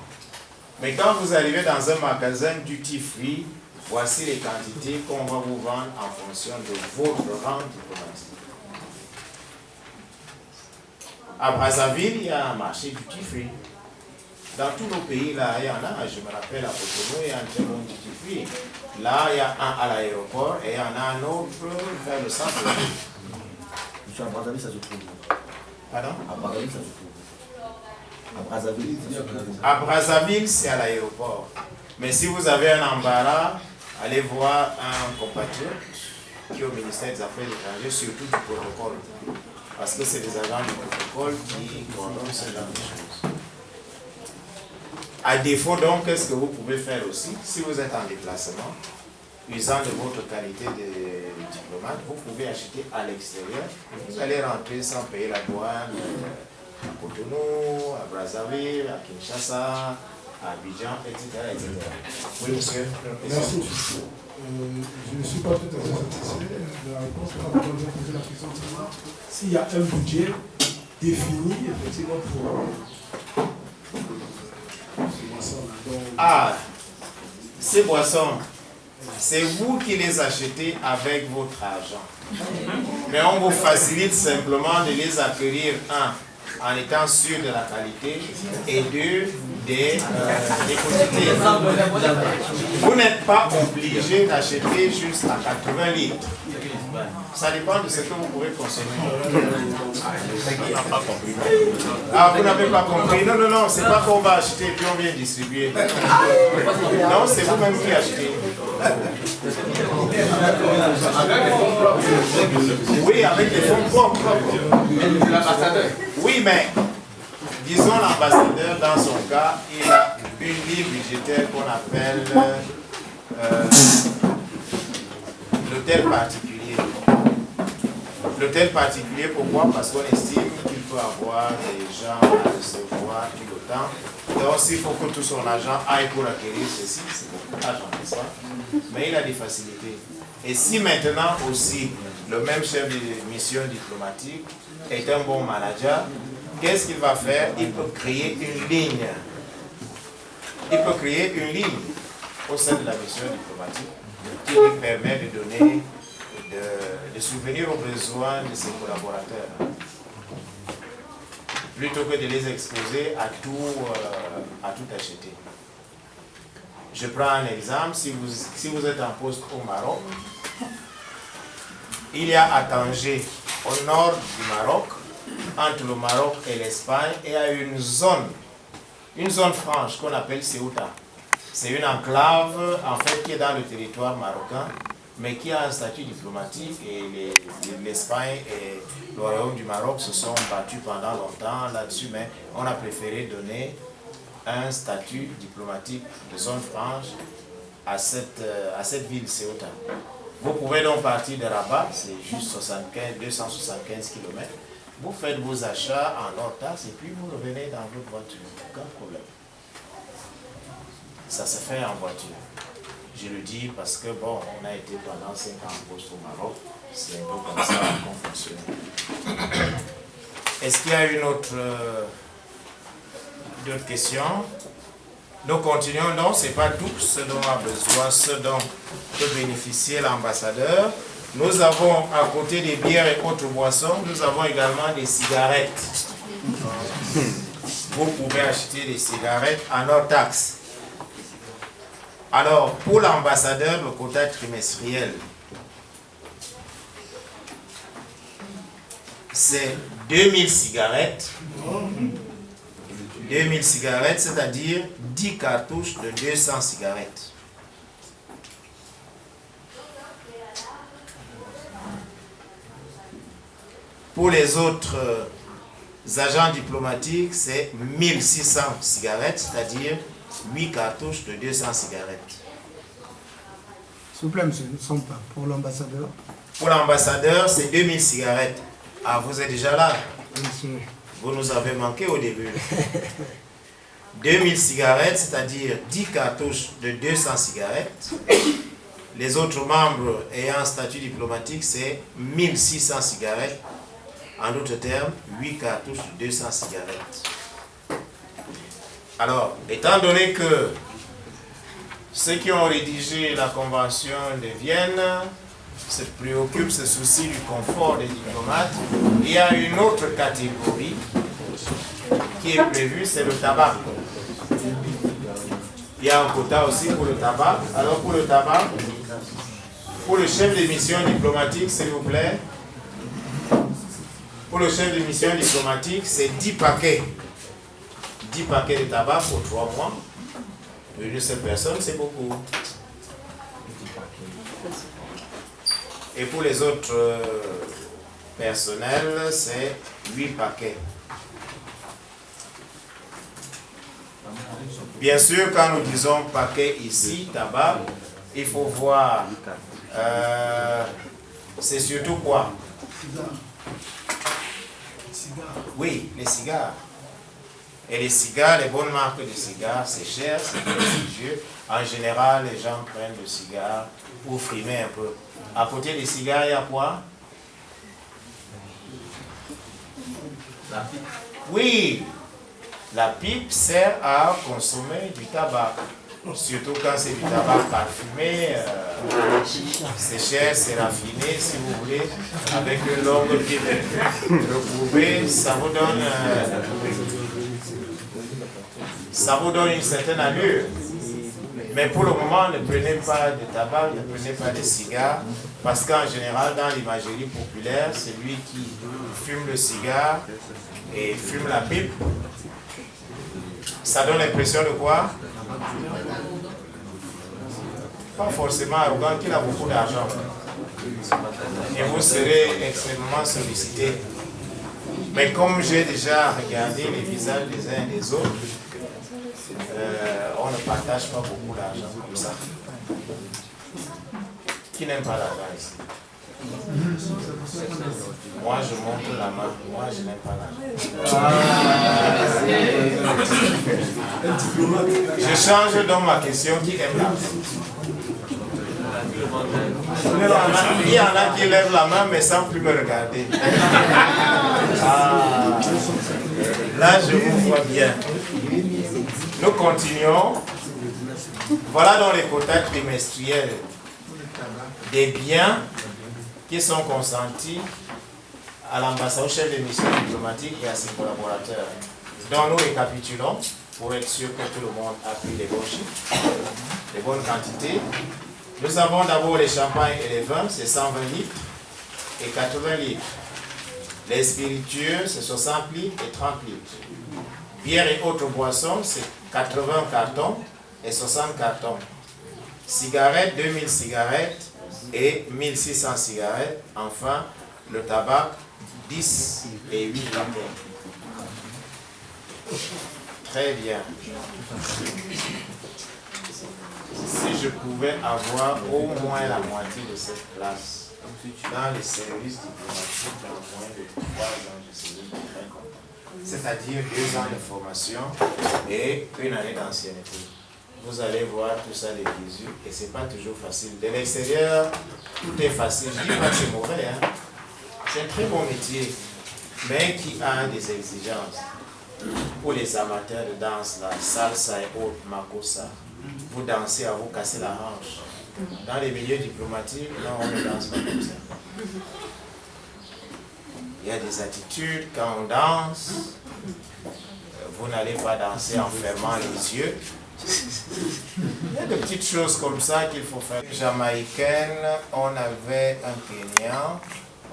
Speaker 1: Mais quand vous arrivez dans un magasin duty free, voici les quantités qu'on va vous vendre en fonction de votre rang diplomatique. À Brazzaville, il y a un marché duty free. Dans tous nos pays, là, il y en a. Je me rappelle à Cotonou, il y a un très bon duty free. Là, il y a un à l'aéroport et il y en a un autre vers le centre.
Speaker 9: Monsieur, à Brazzaville, ça se trouve.
Speaker 1: Pardon?
Speaker 9: À Brazzaville, ça se trouve.
Speaker 1: À Brazzaville, c'est à l'aéroport. Mais si vous avez un embarras, allez voir un compatriote qui est au ministère des Affaires étrangères, surtout du protocole. Parce que c'est les agents du protocole qui coordonnent ce genre de choses. À défaut donc, qu'est-ce que vous pouvez faire aussi, si vous êtes en déplacement, usant de votre qualité de diplomate, vous pouvez acheter à l'extérieur. Vous allez rentrer sans payer la douane à Cotonou, à Brazzaville, à Kinshasa, à Abidjan, etc. etc. Oui, monsieur.
Speaker 8: Merci. Je ne suis pas tout à fait satisfait de la réponse. On a posé la question de savoir s'il y a un budget défini, effectivement, pour ces boissons-là.
Speaker 1: Ah, ces boissons, c'est vous qui les achetez avec votre argent. Mais on vous facilite simplement de les acquérir, un, en étant sûr de la qualité, et deux, des quantités. Vous n'êtes pas obligé d'acheter juste à 80 litres. Ça dépend de ce que vous pouvez consommer. Ah, vous n'avez pas compris? Non, non, non, c'est pas qu'on va acheter et puis on vient distribuer. Non, c'est vous-même qui achetez. Oui, avec des fonds propres. Oui, mais disons l'ambassadeur, dans son cas, il a une ligne budgétaire qu'on appelle l'hôtel particulier. L'hôtel particulier, pourquoi? Parce qu'on estime qu'il peut avoir des gens à recevoir tout le temps. Donc, s'il faut que tout son argent aille pour acquérir ceci, c'est beaucoup d'argent, n'est-ce pas? Mais il a des facilités. Et si maintenant aussi, le même chef de mission diplomatique est un bon manager, qu'est-ce qu'il va faire? Il peut créer une ligne. Il peut créer une ligne au sein de la mission diplomatique qui lui permet de donner, de subvenir aux besoins de ses collaborateurs, plutôt que de les exposer à tout acheter. Je prends un exemple, si vous êtes en poste au Maroc, il y a à Tanger, au nord du Maroc, entre le Maroc et l'Espagne, il y a une zone franche qu'on appelle Ceuta. C'est une enclave en fait qui est dans le territoire marocain, mais qui a un statut diplomatique, et l'Espagne et le Royaume du Maroc se sont battus pendant longtemps là-dessus, mais on a préféré donner un statut diplomatique de zone franche à cette ville Ceuta. Vous pouvez donc partir de Rabat, c'est juste 275 km. Vous faites vos achats en hors taxe et puis vous revenez dans votre voiture. Aucun problème. Ça se fait en voiture. Je le dis parce que, bon, on a été pendant 5 ans en poste au Maroc. C'est un peu comme ça qu'on fonctionne. Est-ce qu'il y a d'autres questions? Nous continuons. Non, ce n'est pas tout ce dont on a besoin, ce dont peut bénéficier l'ambassadeur. Nous avons, à côté des bières et autres boissons, nous avons également des cigarettes. Vous pouvez acheter des cigarettes en hors taxe. Alors, pour l'ambassadeur, le quota trimestriel, c'est 2000 cigarettes. 2000 cigarettes, c'est-à-dire 10 cartouches de 200 cigarettes. Pour les autres agents diplomatiques, c'est 1600 cigarettes, c'est-à-dire 8 cartouches de 200 cigarettes.
Speaker 9: S'il vous plaît, monsieur, nous ne sommes pas pour l'ambassadeur.
Speaker 1: Pour l'ambassadeur, c'est 2000 cigarettes. Ah, vous êtes déjà là?
Speaker 9: Monsieur.
Speaker 1: Vous nous avez manqué au début. 2000 cigarettes, c'est-à-dire 10 cartouches de 200 cigarettes. Les autres membres ayant un statut diplomatique, c'est 1600 cigarettes. En d'autres termes, 8 cartouches de 200 cigarettes. Alors, étant donné que ceux qui ont rédigé la Convention de Vienne se préoccupent, se soucient du confort des diplomates, il y a une autre catégorie qui est prévue, c'est le tabac. Il y a un quota aussi pour le tabac. Alors pour le tabac, pour le chef de mission diplomatique, s'il vous plaît, pour le chef de mission diplomatique, c'est 10 paquets. 10 paquets de tabac pour 3 mois. Pour une seule personne, c'est beaucoup. Et pour les autres personnels, c'est 8 paquets. Bien sûr, quand nous disons paquet ici, tabac, il faut voir, c'est surtout quoi? Oui, les cigares. Et les cigares, les bonnes marques de cigares, c'est cher, c'est prestigieux. En général, les gens prennent le cigare pour frimer un peu. À côté des cigares, il y a quoi?
Speaker 2: La pipe.
Speaker 1: Oui, la pipe sert à consommer du tabac. Surtout quand c'est du tabac parfumé, c'est cher, c'est raffiné, si vous voulez, avec une longue pipe recourbée, ça vous donne une certaine allure. Mais pour le moment, ne prenez pas de tabac, ne prenez pas de cigares, parce qu'en général, dans l'imagerie populaire, celui qui fume le cigare et fume la pipe, ça donne l'impression de quoi? Pas forcément arrogant, qu'il a beaucoup d'argent. Et vous serez extrêmement sollicité. Mais comme j'ai déjà regardé les visages des uns et des autres, on ne partage pas beaucoup d'argent comme ça. Qui n'aime pas l'argent ici? Moi, je montre la main. Moi, je n'aime pas l'argent. Je change donc ma question. Qui aime l'argent? Il y en a qui lèvent la main, mais sans plus me regarder. Ah, là, je vous vois bien. Nous continuons. Voilà donc les quotas trimestriels des biens qui sont consentis à l'ambassade, au chef de mission diplomatique et à ses collaborateurs. Donc nous récapitulons pour être sûr que tout le monde a pris les bons chiffres, les bonnes quantités. Nous avons d'abord les champagnes et les vins, c'est 120 litres et 80 litres. Les spiritueux, c'est 60 litres et 30 litres. Bière et autres boissons, c'est 80 cartons et 60 cartons. Cigarettes, 2000 cigarettes et 1600 cigarettes. Enfin, le tabac, 10 et 8 paquets. Très bien. Si je pouvais avoir au moins la moitié de cette place dans les services diplomatiques dans moins de 3 ans, je serais très content. C'est-à-dire 2 ans de formation et 1 année d'ancienneté. Vous allez voir tout ça des visu et ce n'est pas toujours facile. De l'extérieur, tout est facile. Je ne dis pas que c'est mauvais, hein. C'est un très bon métier, mais qui a des exigences. Pour les amateurs de danse, la salsa et autres, makossa, vous dansez à vous casser la hanche. Dans les milieux diplomatiques, non, on ne danse pas comme ça. Il y a des attitudes, quand on danse, vous n'allez pas danser en fermant les yeux. Il y a des petites choses comme ça qu'il faut faire. Jamaïcaine, on avait un Kenyan,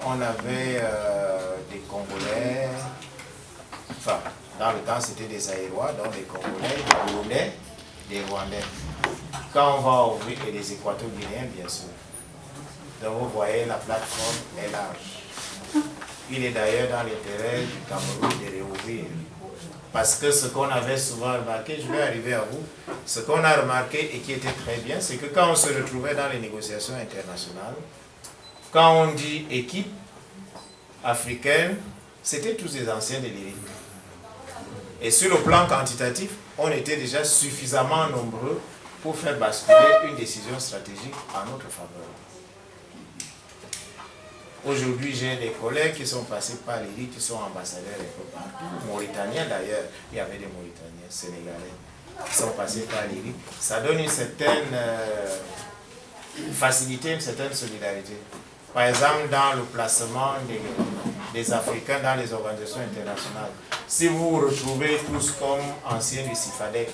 Speaker 1: on avait des Congolais, enfin, dans le temps c'était des Aérois, donc des Congolais, des Burundais, des Rwandais. Quand on va ouvrir, et des Équato-Guinéens, bien sûr. Donc vous voyez, la plateforme est large. Il est d'ailleurs dans l'intérêt du Cameroun de réouvrir. Parce que ce qu'on avait souvent remarqué, je vais arriver à vous, ce qu'on a remarqué et qui était très bien, c'est que quand on se retrouvait dans les négociations internationales, quand on dit équipe africaine, c'était tous des anciens de l'élite. Et sur le plan quantitatif, on était déjà suffisamment nombreux pour faire basculer une décision stratégique en notre faveur. Aujourd'hui, j'ai des collègues qui sont passés par l'élite, qui sont ambassadeurs un peu partout. Mauritaniens d'ailleurs, il y avait des Mauritaniens, Sénégalais, qui sont passés par l'élite. Ça donne une certaine facilité, une certaine solidarité. Par exemple, dans le placement des Africains dans les organisations internationales, si vous vous retrouvez tous comme anciens du CIFADEC,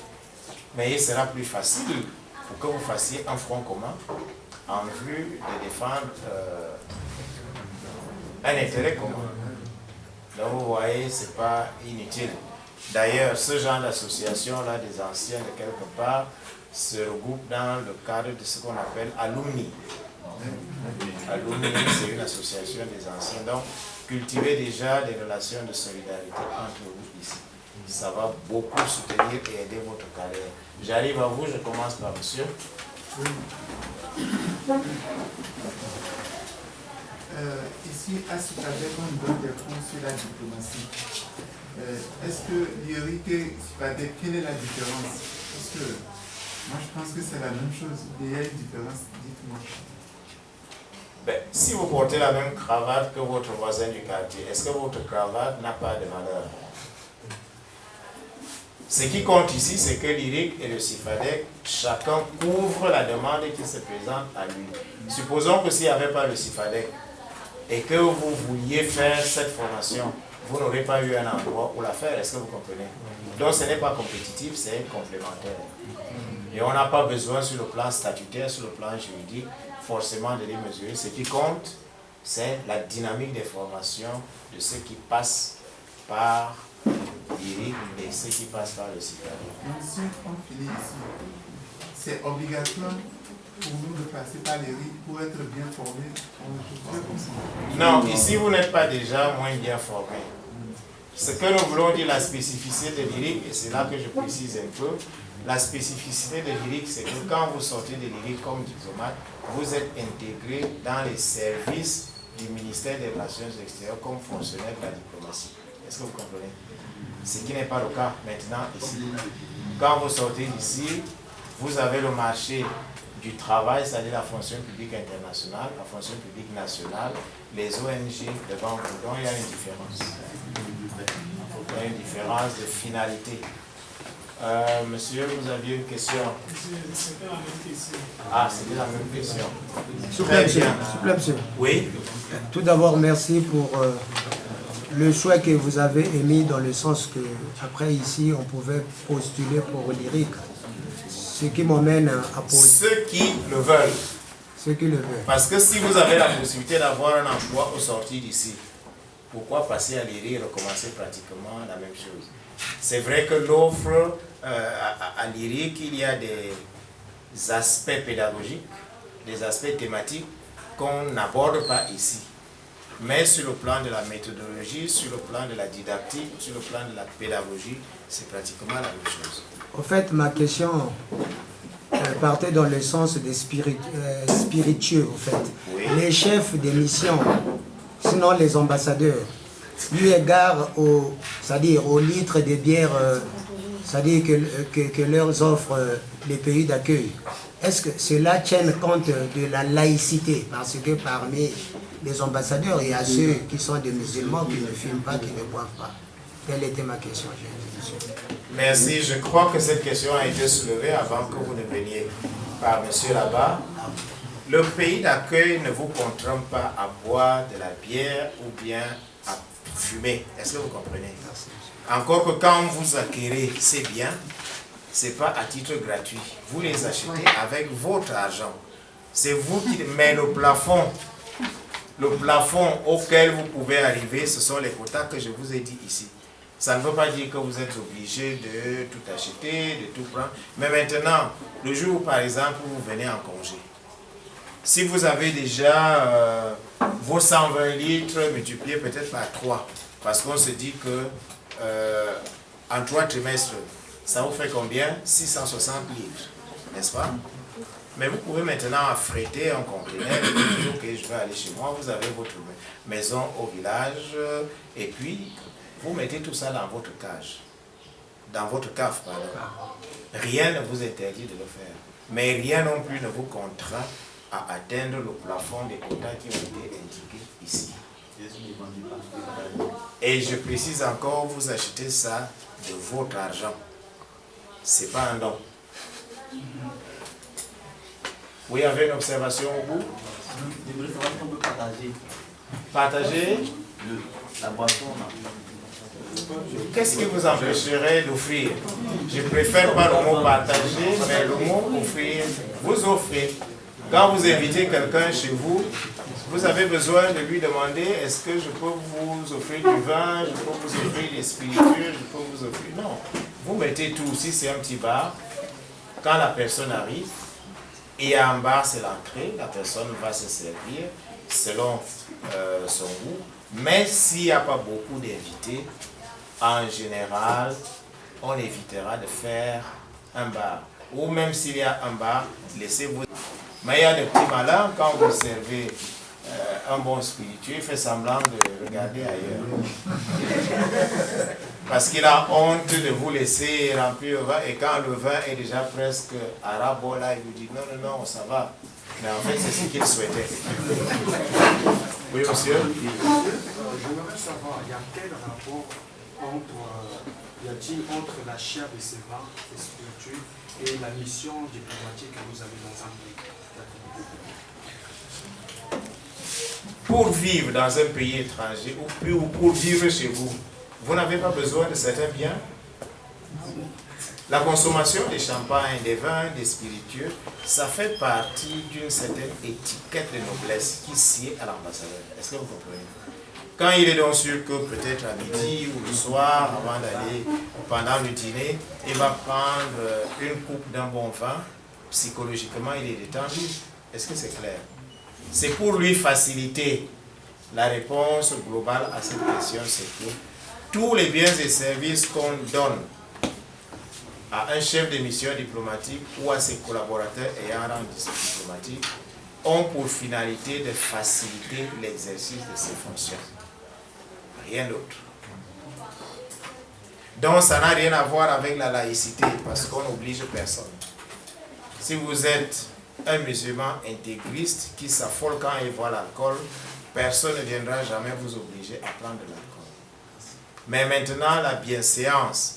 Speaker 1: mais il sera plus facile pour que vous fassiez un front commun en vue de défendre un intérêt commun. Donc vous voyez, ce n'est pas inutile. D'ailleurs, ce genre d'association-là, des anciens de quelque part, se regroupent dans le cadre de ce qu'on appelle Alumni. Alumni, c'est une association des anciens. Donc, cultivez déjà des relations de solidarité entre vous ici. Ça va beaucoup soutenir et aider votre carrière. J'arrive à vous, je commence par monsieur.
Speaker 4: Ici, à Citadel, on donne des fonds sur la diplomatie. Est-ce que l'IRIC et Citadel, quelle est la différence? Parce que moi, je pense que c'est la même chose. Il y a une différence, dites-moi.
Speaker 1: Ben, si vous portez la même cravate que votre voisin du quartier, est-ce que votre cravate n'a pas de valeur? Ce qui compte ici, c'est que l'IRIC et le CIFADEC, chacun couvre la demande qui se présente à lui. Supposons que s'il n'y avait pas le CIFADEC et que vous vouliez faire cette formation, vous n'aurez pas eu un endroit où la faire. Est-ce que vous comprenez? Donc ce n'est pas compétitif, c'est complémentaire. Et on n'a pas besoin sur le plan statutaire, sur le plan juridique, forcément de les mesurer. Ce qui compte, c'est la dynamique des formations de ceux qui passent par l'IRIC et ceux qui passent par le CIFADEC.
Speaker 4: Donc si on finit ici, c'est obligatoire pour nous de passer par l'IRIC pour être bien formés.
Speaker 1: Non, ici vous n'êtes pas déjà moins bien formé. Ce que nous voulons dire, la spécificité de l'IRIC, et c'est là que je précise un peu, la spécificité de l'IRIC, c'est que quand vous sortez de l'IRIC comme diplomate, vous êtes intégré dans les services du ministère des Relations extérieures comme fonctionnaire de la diplomatie. Est-ce que vous comprenez? Ce qui n'est pas le cas maintenant ici. Quand vous sortez d'ici, vous avez le marché du travail, c'est-à-dire la fonction publique internationale, la fonction publique nationale, les ONG devant vous. Donc il y a une différence. Il y a une différence de finalité. Monsieur, vous aviez une question?
Speaker 3: C'était la même question.
Speaker 1: Ah, c'était la même question.
Speaker 9: S'il vous plaît, monsieur.
Speaker 1: Oui.
Speaker 9: Tout d'abord, merci pour le choix que vous avez émis dans le sens que, après ici, on pouvait postuler pour l'IRIC. Ce qui m'emmène à poser.
Speaker 1: Ceux qui le veulent.
Speaker 9: Ceux qui le veulent.
Speaker 1: Parce que si vous avez la possibilité d'avoir un emploi au sortir d'ici, pourquoi passer à l'IRIC et recommencer pratiquement la même chose? C'est vrai que l'offre à l'IRIC, il y a des aspects pédagogiques, des aspects thématiques qu'on n'aborde pas ici. Mais sur le plan de la méthodologie, sur le plan de la didactique, sur le plan de la pédagogie, c'est pratiquement la même chose.
Speaker 9: En fait, ma question partait dans le sens des spiritueux, en fait.
Speaker 1: Oui.
Speaker 9: Les chefs des missions, sinon les ambassadeurs, eu égard au, c'est-à-dire aux litres de bière, c'est-à-dire que leur offrent les pays d'accueil, est-ce que cela tient compte de la laïcité? Parce que parmi les ambassadeurs, il y a ceux qui sont des musulmans qui ne fument pas, qui ne boivent pas. Quelle était ma question?
Speaker 1: Merci. Je crois que cette question a été soulevée avant que vous ne veniez par monsieur là-bas. Le pays d'accueil ne vous contraint pas à boire de la bière ou bien à fumer. Est-ce que vous comprenez? Encore que quand vous acquérez ces biens, ce n'est pas à titre gratuit. Vous les achetez avec votre argent. C'est vous qui... Mais le plafond auquel vous pouvez arriver, ce sont les quotas que je vous ai dit ici. Ça ne veut pas dire que vous êtes obligé de tout acheter, de tout prendre. Mais maintenant, le jour où, par exemple, vous venez en congé, si vous avez déjà vos 120 litres multipliés peut-être par 3, parce qu'on se dit que en 3 trimestres, ça vous fait combien? 660 litres, n'est-ce pas? Mais vous pouvez maintenant affréter un conteneur et dire, ok, je vais aller chez moi, vous avez votre maison au village, et puis vous mettez tout ça dans votre cage, dans votre cave, pardon. Rien ne vous interdit de le faire, mais rien non plus ne vous contraint à atteindre le plafond des quotas qui ont été indiqués ici. Et je précise encore, vous achetez ça de votre argent. Ce n'est pas un don. Oui, il y avait une observation au bout.
Speaker 10: Je voulais savoir si on peut partager.
Speaker 1: Partager
Speaker 10: La boisson là.
Speaker 1: Qu'est-ce qui vous empêcherait d'offrir? Je préfère pas le mot partager, mais le mot offrir. Vous offrez. Quand vous invitez quelqu'un chez vous, vous avez besoin de lui demander, est-ce que je peux vous offrir du vin, je peux vous offrir des spiritueux, je peux vous offrir... Non, vous mettez tout, si c'est un petit bar, quand la personne arrive, et en bas c'est l'entrée, la personne va se servir selon son goût, mais s'il n'y a pas beaucoup d'invités, en général, on évitera de faire un bar. Ou même s'il y a un bar, laissez-vous... Mais il y a des petits malins, quand vous servez un bon spiritueux, il fait semblant de regarder ailleurs. Parce qu'il a honte de vous laisser remplir le vin, et quand le vin est déjà presque arabo, là, il vous dit non, non, non, ça va. Mais en fait, c'est ce qu'il souhaitait. Oui, monsieur?
Speaker 11: J'aimerais savoir, il y a quel rapport entre la chair de ces vins, des spiritueux, et la mission diplomatique que vous avez dans un pays?
Speaker 1: Pour vivre dans un pays étranger ou pour vivre chez vous, vous n'avez pas besoin de certains biens. La consommation des champagnes, des vins, des spiritueux, ça fait partie d'une certaine étiquette de noblesse qui sied à l'ambassadeur. Est-ce que vous comprenez? Quand il est donc sûr que peut-être à midi ou le soir, avant d'aller pendant le dîner, il va prendre une coupe d'un bon vin, psychologiquement il est détendu. Est-ce que c'est clair? C'est pour lui faciliter la réponse globale à cette question, c'est que tous les biens et services qu'on donne à un chef de mission diplomatique ou à ses collaborateurs ayant rang diplomatique ont pour finalité de faciliter l'exercice de ses fonctions. Rien d'autre. Donc ça n'a rien à voir avec la laïcité parce qu'on n'oblige personne. Si vous êtes un musulman intégriste qui s'affole quand il voit l'alcool, personne ne viendra jamais vous obliger à prendre de l'alcool. Mais maintenant, la bienséance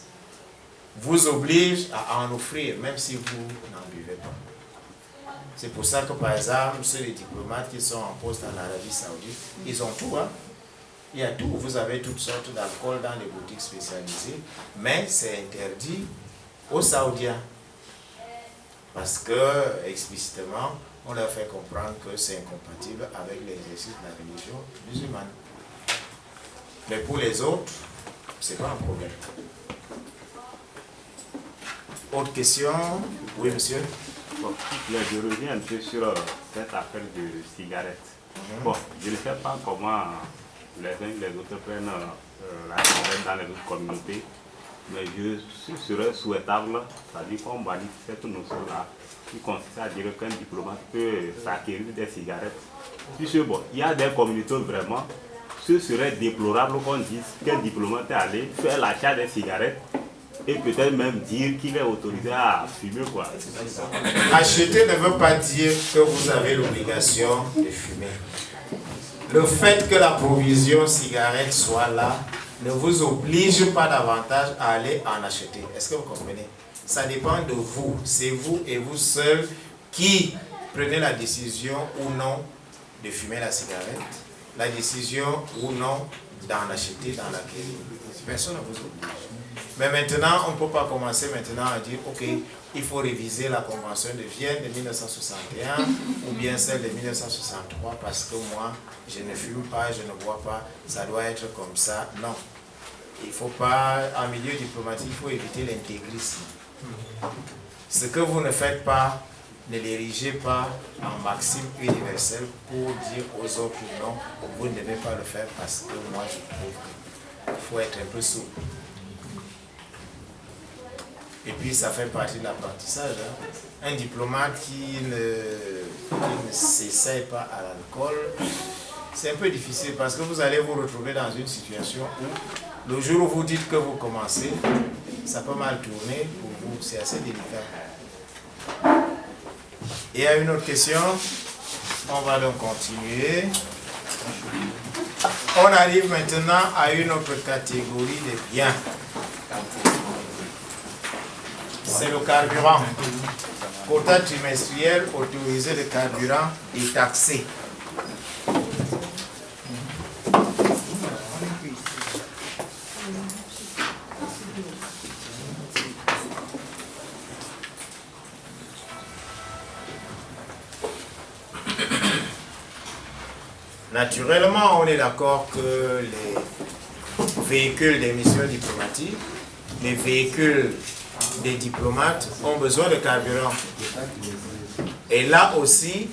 Speaker 1: vous oblige à en offrir, même si vous n'en buvez pas. C'est pour ça que, par exemple, ceux les diplomates qui sont en poste en Arabie Saoudite, ils ont tout. Hein? Il y a tout. Vous avez toutes sortes d'alcool dans les boutiques spécialisées, mais c'est interdit aux Saoudiens. Parce que, explicitement, on leur fait comprendre que c'est incompatible avec l'exercice de la religion musulmane. Mais pour les autres, ce n'est pas un problème. Autre question? Oui, monsieur?
Speaker 12: Bon, je reviens un peu sur cette affaire de cigarettes. Bon, je ne sais pas comment les uns et les autres prennent la cigarette dans les autres communautés, mais je serais souhaitable, c'est-à-dire qu'on valide cette notion-là, qui consiste à dire qu'un diplomate peut s'acquérir des cigarettes. Puisque bon, il y a des communautés vraiment, ce serait déplorable qu'on dise qu'un diplomate est allé faire l'achat des cigarettes et peut-être même dire qu'il est autorisé à fumer, quoi.
Speaker 1: Acheter ne veut pas dire que vous avez l'obligation de fumer. Le fait que la provision cigarette soit là ne vous oblige pas davantage à aller en acheter. Est-ce que vous comprenez? Ça dépend de vous. C'est vous et vous seul qui prenez la décision ou non de fumer la cigarette, la décision ou non d'en acheter, d'en acquérir. Personne ne vous oblige. Mais maintenant, on ne peut pas commencer maintenant à dire, ok, il faut réviser la Convention de Vienne de 1961 ou bien celle de 1963 parce que moi, je ne fume pas, je ne bois pas, ça doit être comme ça. Non. Il ne faut pas, en milieu diplomatique, il faut éviter l'intégrisme. Ce que vous ne faites pas, ne l'érigez pas en maxime universelle pour dire aux autres non, vous ne devez pas le faire parce que moi je trouve qu'il faut être un peu souple. Et puis ça fait partie de l'apprentissage. Hein. Un diplomate qui ne s'essaye pas à l'alcool, c'est un peu difficile parce que vous allez vous retrouver dans une situation où le jour où vous dites que vous commencez, ça peut mal tourner pour vous, c'est assez délicat. Et il y a une autre question, on va donc continuer. On arrive maintenant à une autre catégorie de biens. C'est le carburant. Quota trimestriel autorisé de carburant est taxé. Naturellement, on est d'accord que les véhicules des missions diplomatiques, les véhicules des diplomates ont besoin de carburant. Et là aussi,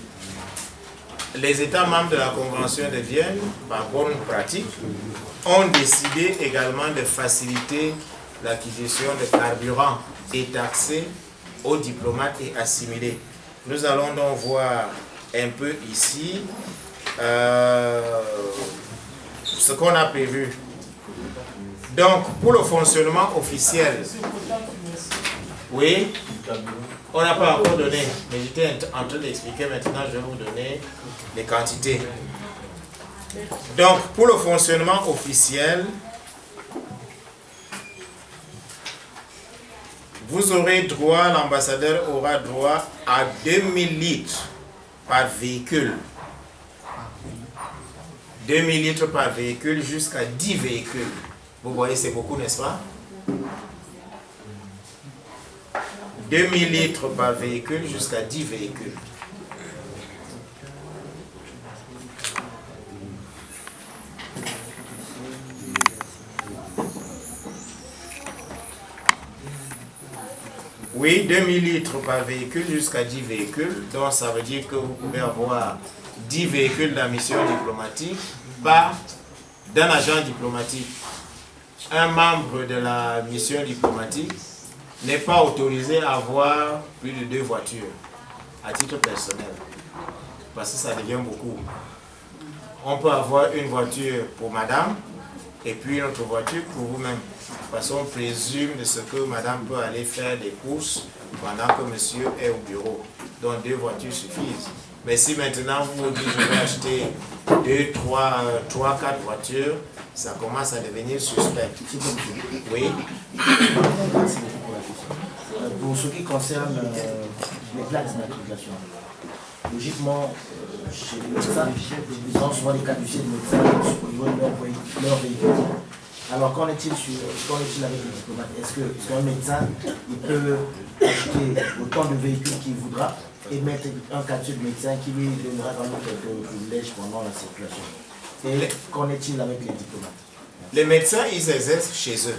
Speaker 1: les États membres de la Convention de Vienne, par bonne pratique, ont décidé également de faciliter l'acquisition de carburant détaxé aux diplomates et assimilés. Nous allons donc voir un peu ici ce qu'on a prévu. Donc, pour le fonctionnement officiel, oui, on n'a pas encore donné, mais j'étais en train d'expliquer maintenant, je vais vous donner les quantités. Donc, pour le fonctionnement officiel, vous aurez droit, l'ambassadeur aura droit à 2000 litres par véhicule. 2000 litres par véhicule jusqu'à 10 véhicules. Vous voyez, c'est beaucoup, n'est-ce pas? 2000 litres par véhicule jusqu'à 10 véhicules. Oui, 2000 litres par véhicule jusqu'à 10 véhicules. Donc ça veut dire que vous pouvez avoir 10 véhicules de la mission diplomatique par d'un agent diplomatique. Un membre de la mission diplomatique n'est pas autorisé à avoir plus de 2 voitures à titre personnel. Parce que ça devient beaucoup. On peut avoir une voiture pour madame et puis une autre voiture pour vous-même. Parce qu'on présume de ce que madame peut aller faire des courses pendant que monsieur est au bureau. Donc 2 voitures suffisent. Mais si maintenant vous vous dites je vais acheter 2, 3, 4 voitures, ça commence à devenir suspect. Oui.
Speaker 13: Merci beaucoup pour la question. Pour ce qui concerne les plaques d'immatriculation, logiquement, chez les médecins, ils ont souvent des caducées de médecins au niveau de leur véhicule. Alors, qu'en est-il avec les diplomates? Est-ce qu'un médecin il peut acheter autant de véhicules qu'il voudra et mettre un caducé de médecin qui lui donnera quand même quelques privilèges pendant la circulation? Et qu'en est-il avec les diplomates?
Speaker 1: Les médecins, ils exercent chez eux.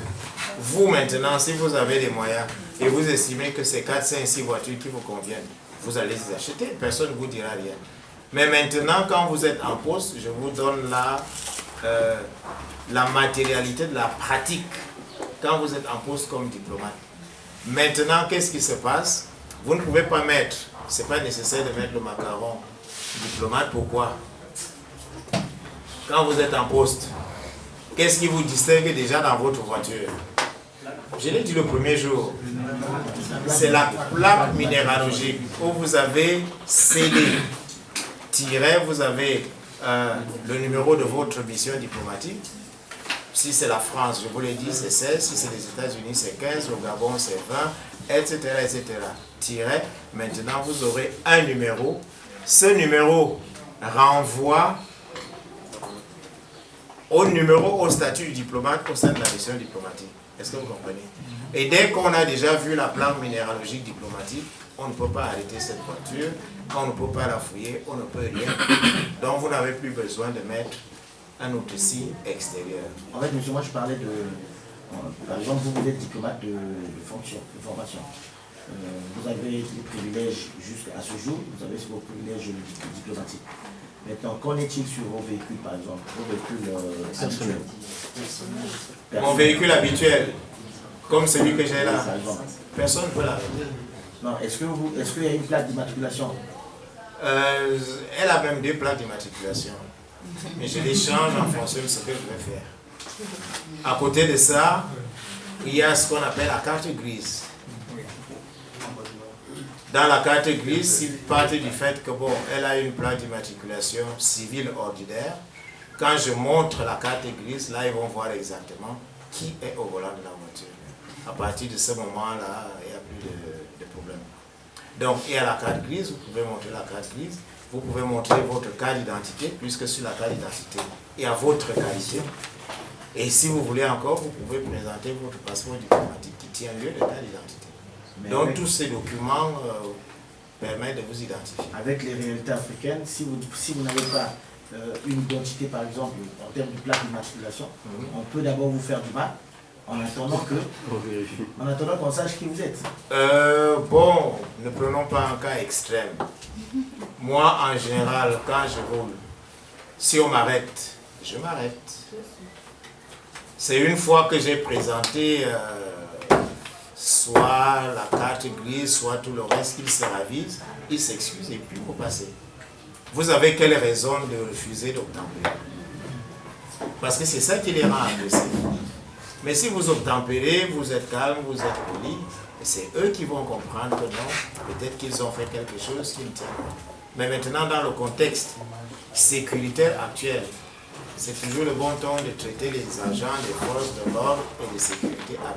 Speaker 1: Vous, maintenant, si vous avez les moyens et vous estimez que c'est 4, 5, 6 voitures qui vous conviennent, vous allez les acheter, personne ne vous dira rien. Mais maintenant, quand vous êtes en poste, je vous donne la matérialité de la pratique quand vous êtes en poste comme diplomate. Maintenant, qu'est-ce qui se passe? Vous ne pouvez pas mettre, ce n'est pas nécessaire de mettre le macaron diplomate. Pourquoi? Quand vous êtes en poste, qu'est-ce qui vous distingue déjà dans votre voiture? Je l'ai dit le premier jour, c'est la plaque minéralogique où vous avez scellé, tiré, vous avez le numéro de votre mission diplomatique. Si c'est la France, je vous l'ai dit, c'est 16. Si c'est les États-Unis, c'est 15. Au Gabon, c'est 20, etc., etc. Tiré. Maintenant, vous aurez un numéro. Ce numéro renvoie au numéro, au statut du diplomate au sein de la mission diplomatique. Est-ce que vous comprenez? Et dès qu'on a déjà vu la plaque minéralogique diplomatique, on ne peut pas arrêter cette voiture, on ne peut pas la fouiller, on ne peut rien. Donc vous n'avez plus besoin de mettre un autre signe extérieur.
Speaker 13: En fait, monsieur, moi je parlais de... par exemple, vous êtes diplomate de formation. Vous avez des privilèges jusqu'à ce jour, vous avez vos privilèges diplomatiques. Maintenant, qu'en est-il sur vos véhicules, par exemple, vos véhicules habituels?
Speaker 1: Mon véhicule habituel, comme celui que j'ai là, personne ne peut l'arrêter.
Speaker 13: Non, est-ce qu'il y a une plaque d'immatriculation?
Speaker 1: Elle a même 2 plaques d'immatriculation. Mais je les change en fonction de ce que je vais faire. À côté de ça, il y a ce qu'on appelle la carte grise. Dans la carte grise, s'il part du fait que bon, elle a une plaque d'immatriculation civile ordinaire, quand je montre la carte grise, là ils vont voir exactement qui est au volant de la voiture. À partir de ce moment-là, il n'y a plus de problème. Donc il y a la carte grise, vous pouvez montrer la carte grise, vous pouvez montrer votre carte d'identité, puisque sur la carte d'identité, il y a votre qualité. Et si vous voulez encore, vous pouvez présenter votre passeport diplomatique qui tient lieu de carte d'identité. Donc tous ces documents permettent de vous identifier.
Speaker 13: Avec les réalités africaines, si vous n'avez pas une identité, par exemple, en termes de plaque d'immatriculation, on peut d'abord vous faire du mal, en attendant qu'on sache qui vous êtes.
Speaker 1: Bon, ne prenons pas un cas extrême. Moi, en général, quand je roule, si on m'arrête, je m'arrête. C'est une fois que j'ai présenté soit la carte grise, soit tout le reste, qu'il se ravise, il s'excuse et puis vous passez. Vous avez quelle raison de refuser d'obtempérer? Parce que c'est ça qui les rend agressifs. Mais si vous obtempérez, vous êtes calme, vous êtes poli, c'est eux qui vont comprendre que non, peut-être qu'ils ont fait quelque chose qui ne tient pas. Mais maintenant, dans le contexte sécuritaire actuel, c'est toujours le bon ton de traiter les agents des forces de l'ordre et de sécurité